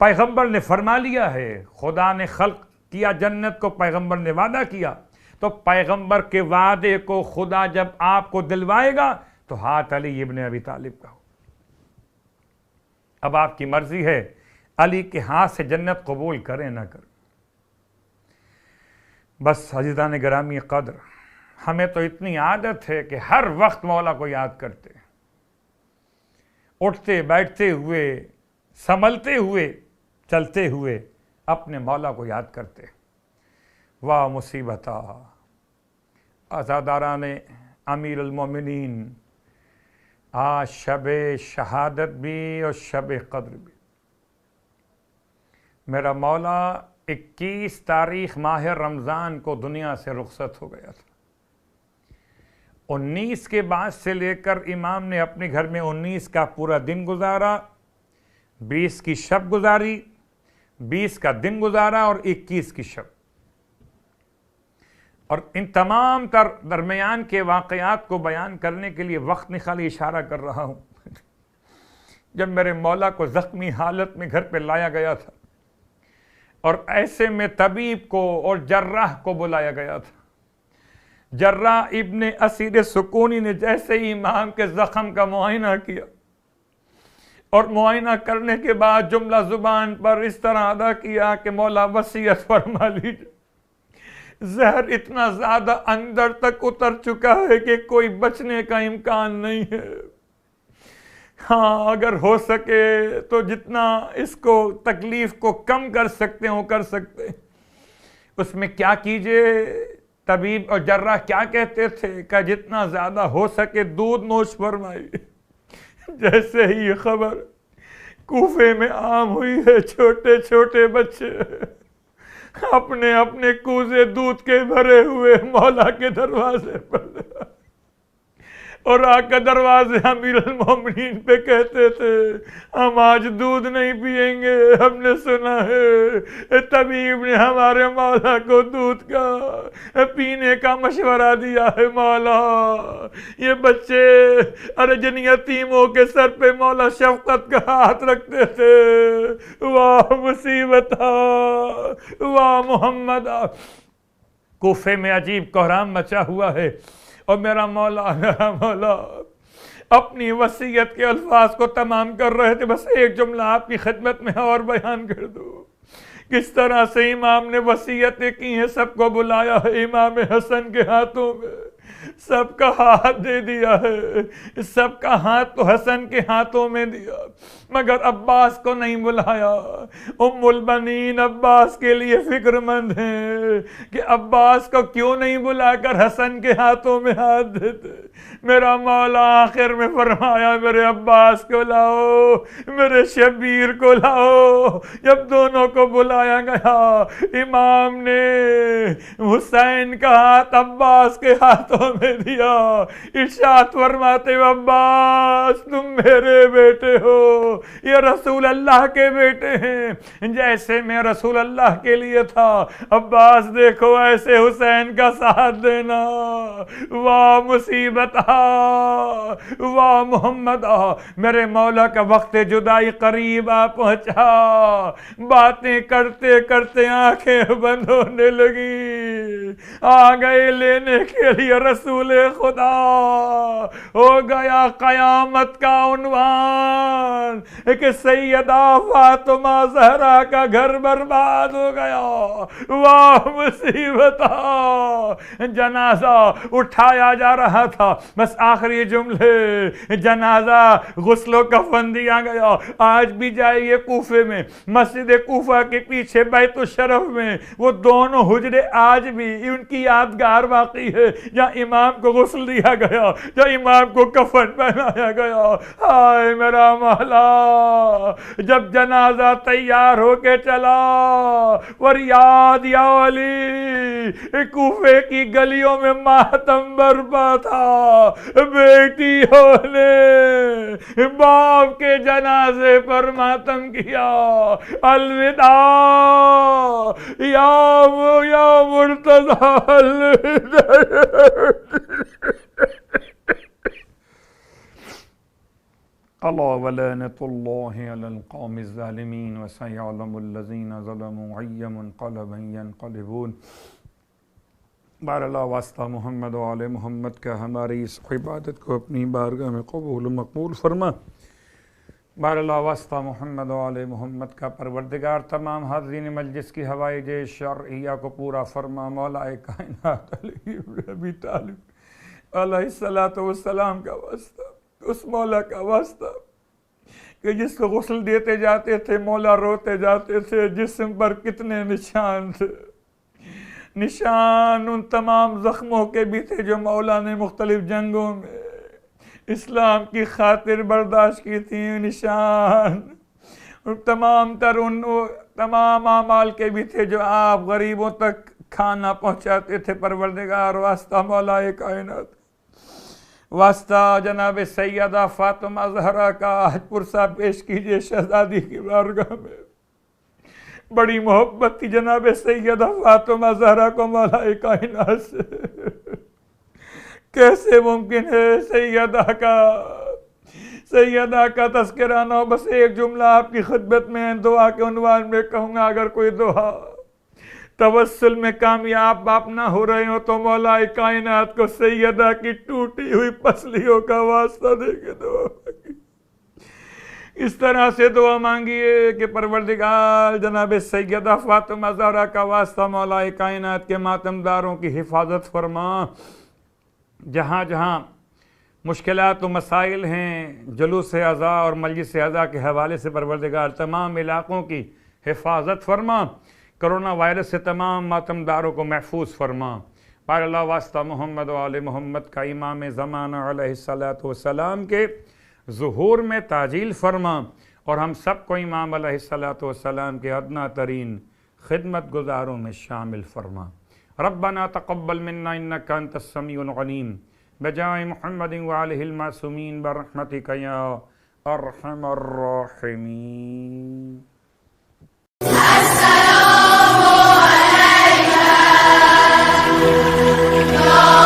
پیغمبر نے فرما لیا ہے, خدا نے خلق کیا جنت کو, پیغمبر نے وعدہ کیا, تو پیغمبر کے وعدے کو خدا جب آپ کو دلوائے گا تو ہاتھ علی ابن ابی طالب کا ہو. اب آپ کی مرضی ہے علی کے ہاتھ سے جنت قبول کریں نہ کریں. بس عزیزان گرامی قدر, ہمیں تو اتنی عادت ہے کہ ہر وقت مولا کو یاد کرتے, اٹھتے بیٹھتے ہوئے, سنبھلتے ہوئے, چلتے ہوئے اپنے مولا کو یاد کرتے. واہ مصیبتہ عزاداران امیر المومنین, آج شب شہادت بھی اور شب قدر بھی. میرا مولا 21 تاریخ ماہ رمضان کو دنیا سے رخصت ہو گیا تھا. 19 کے بعد سے لے کر امام نے اپنے گھر میں 19 کا پورا دن گزارا, 20 کی شب گزاری, 20 کا دن گزارا اور 21 کی شب. اور ان تمام تر درمیان کے واقعات کو بیان کرنے کے لیے وقت نہیں, خالی اشارہ کر رہا ہوں. جب میرے مولا کو زخمی حالت میں گھر پہ لایا گیا تھا اور ایسے میں طبیب کو اور جراح کو بلایا گیا تھا, جراح ابن اسیر سکونی نے جیسے ہی امام کے زخم کا معائنہ کیا اور معائنہ کرنے کے بعد جملہ زبان پر اس طرح ادا کیا کہ مولا وصیت فرما لیجیے. زہر اتنا زیادہ اندر تک اتر چکا ہے کہ کوئی بچنے کا امکان نہیں ہے. ہاں اگر ہو سکے تو جتنا اس کو تکلیف کو کم کر سکتے ہو کر سکتے. اس میں کیا کیجئے, طبیب اور جراح کیا کہتے تھے کہ جتنا زیادہ ہو سکے دودھ نوش فرمائیے. جیسے ہی یہ خبر کوفے میں عام ہوئی ہے, چھوٹے چھوٹے بچے اپنے اپنے کوزے دودھ کے بھرے ہوئے مولا کے دروازے پر, اور آ کر دروازے امیر المومنین پہ کہتے تھے ہم آج دودھ نہیں پئیں گے, ہم نے سنا ہے طبیب نے ہمارے مولا کو دودھ کا پینے کا مشورہ دیا ہے. مولا یہ بچے ارے جن یتیموں کے سر پہ مولا شفقت کا ہاتھ رکھتے تھے. واہ مصیبت, واہ محمد. کوفے میں عجیب کوہرام مچا ہوا ہے، اور میرا مولا اپنی وصیت کے الفاظ کو تمام کر رہے تھے. بس ایک جملہ آپ کی خدمت میں اور بیان کر دو. کس طرح سے امام نے وصیتیں کی ہیں، سب کو بلایا ہے امام حسن کے ہاتھوں میں، سب کا ہاتھ دے دیا ہے، سب کا ہاتھ تو حسن کے ہاتھوں میں دیا، مگر عباس کو نہیں بلایا. ام البنین عباس کے لیے فکر مند ہیں کہ عباس کو کیوں نہیں بلا کر حسن کے ہاتھوں میں ہاتھ دیتے. میرا مولا آخر میں فرمایا میرے عباس کو لاؤ، میرے شبیر کو لاؤ. جب دونوں کو بلایا گیا، امام نے حسین کا ہاتھ عباس کے ہاتھوں میں دیا، ارشاد فرماتے ہو عباس تم میرے بیٹے ہو، یہ رسول اللہ کے بیٹے ہیں جیسے میں رسول اللہ کے لیے تھا. عباس دیکھو ایسے حسین کا ساتھ دینا، واہ مصیبت واہ محمد میرے مولا کا وقت جدائی قریب آ پہنچا. باتیں کرتے کرتے آنکھیں بند ہونے لگی، آ گئے لینے کے لیے رسول خدا. ہو گیا قیامت کا عنوان کہ سیدہ فاطمہ زہرا کا گھر برباد ہو گیا. واہ مصیبت. جنازہ اٹھایا جا رہا تھا، بس آخری جملے، جنازہ غسل و کفن دیا گیا. آج بھی جائیے کوفے میں، مسجد کوفہ کے پیچھے بیت الشرف میں وہ دونوں حجرے آج بھی ان کی یادگار باقی ہے، جہاں امام کو غسل دیا گیا، جہاں امام کو کفن پہنایا گیا. ہائے میرا مولا، جب جنازہ تیار ہو کے چلا، فریاد یا علی، کوفے کی گلیوں میں ماتم برپا تھا. بیٹیوں نے باپ کے جنازے پر ماتم کیا. الوداع یا مرتضی، الا ولعنۃ اللہ علی القوم الظالمین وسیعلم الذین ظلموا ای منقلب ینقلبون. بار اللہ واسطہ محمد و آل محمد کا ہماری اس عبادت کو اپنی بارگاہ میں قبول و مقبول فرما. بار اللہ واسطہ محمد و آل محمد کا پروردگار تمام حاضرین مجلس کی حوائج شرعیہ کو پورا فرما. مولا کائنات علی ابی طالب علیہ السلام کا واسطہ، اس مولا کا واسطہ کہ جس کو غسل دیتے جاتے تھے مولا روتے جاتے تھے، جسم پر کتنے نشان تھے، نشان ان تمام زخموں کے بھی تھے جو مولا نے مختلف جنگوں میں اسلام کی خاطر برداشت کی تھی. نشان تمام اعمال کے بھی تھے جو آپ غریبوں تک کھانا پہنچاتے تھے. پروردگار واسطہ مولا کائنات، واسطہ جناب سیدہ فاطمہ زہرا کا آج پرسہ پیش کیجئے شہزادی کی بارگاہ میں. بڑی محبت تھی جناب سیدہ فاطمہ زہرا کو مولا کائنات سے. کیسے ممکن ہے سیدہ کا تذکرہ نہ ہو؟ بس ایک جملہ آپ کی خدمت میں دعا کے عنوان میں کہوں گا. اگر کوئی دعا توسل میں کامیاب آپ نہ ہو رہے ہو تو مولا کائنات کو سیدہ کی ٹوٹی ہوئی پسلیوں کا واسطہ دے کے دعا مانگی. اس طرح سے دعا مانگیے کہ پروردگار جناب سیدہ فاطمہ زہرا کا واسطہ مولا کائنات کے ماتمداروں کی حفاظت فرما. جہاں جہاں مشکلات و مسائل ہیں، جلوس اعضاء اور مجلس اعضاء کے حوالے سے پروردگار تمام علاقوں کی حفاظت فرما. کرونا وائرس سے تمام ماتمداروں کو محفوظ فرما. بار اللہ واسطہ محمد و آل محمد کا امام زمانہ علیہ السلام کے ظہور میں تعجیل فرما، اور ہم سب کو امام علیہ السلام کے ادنا ترین خدمت گزاروں میں شامل فرما. ربنا تقبل منا انک انت السمیع العلیم بجائے محمد وآلہ المعصومین برحمتک یا ارحم الراحمین. السلام علیکم.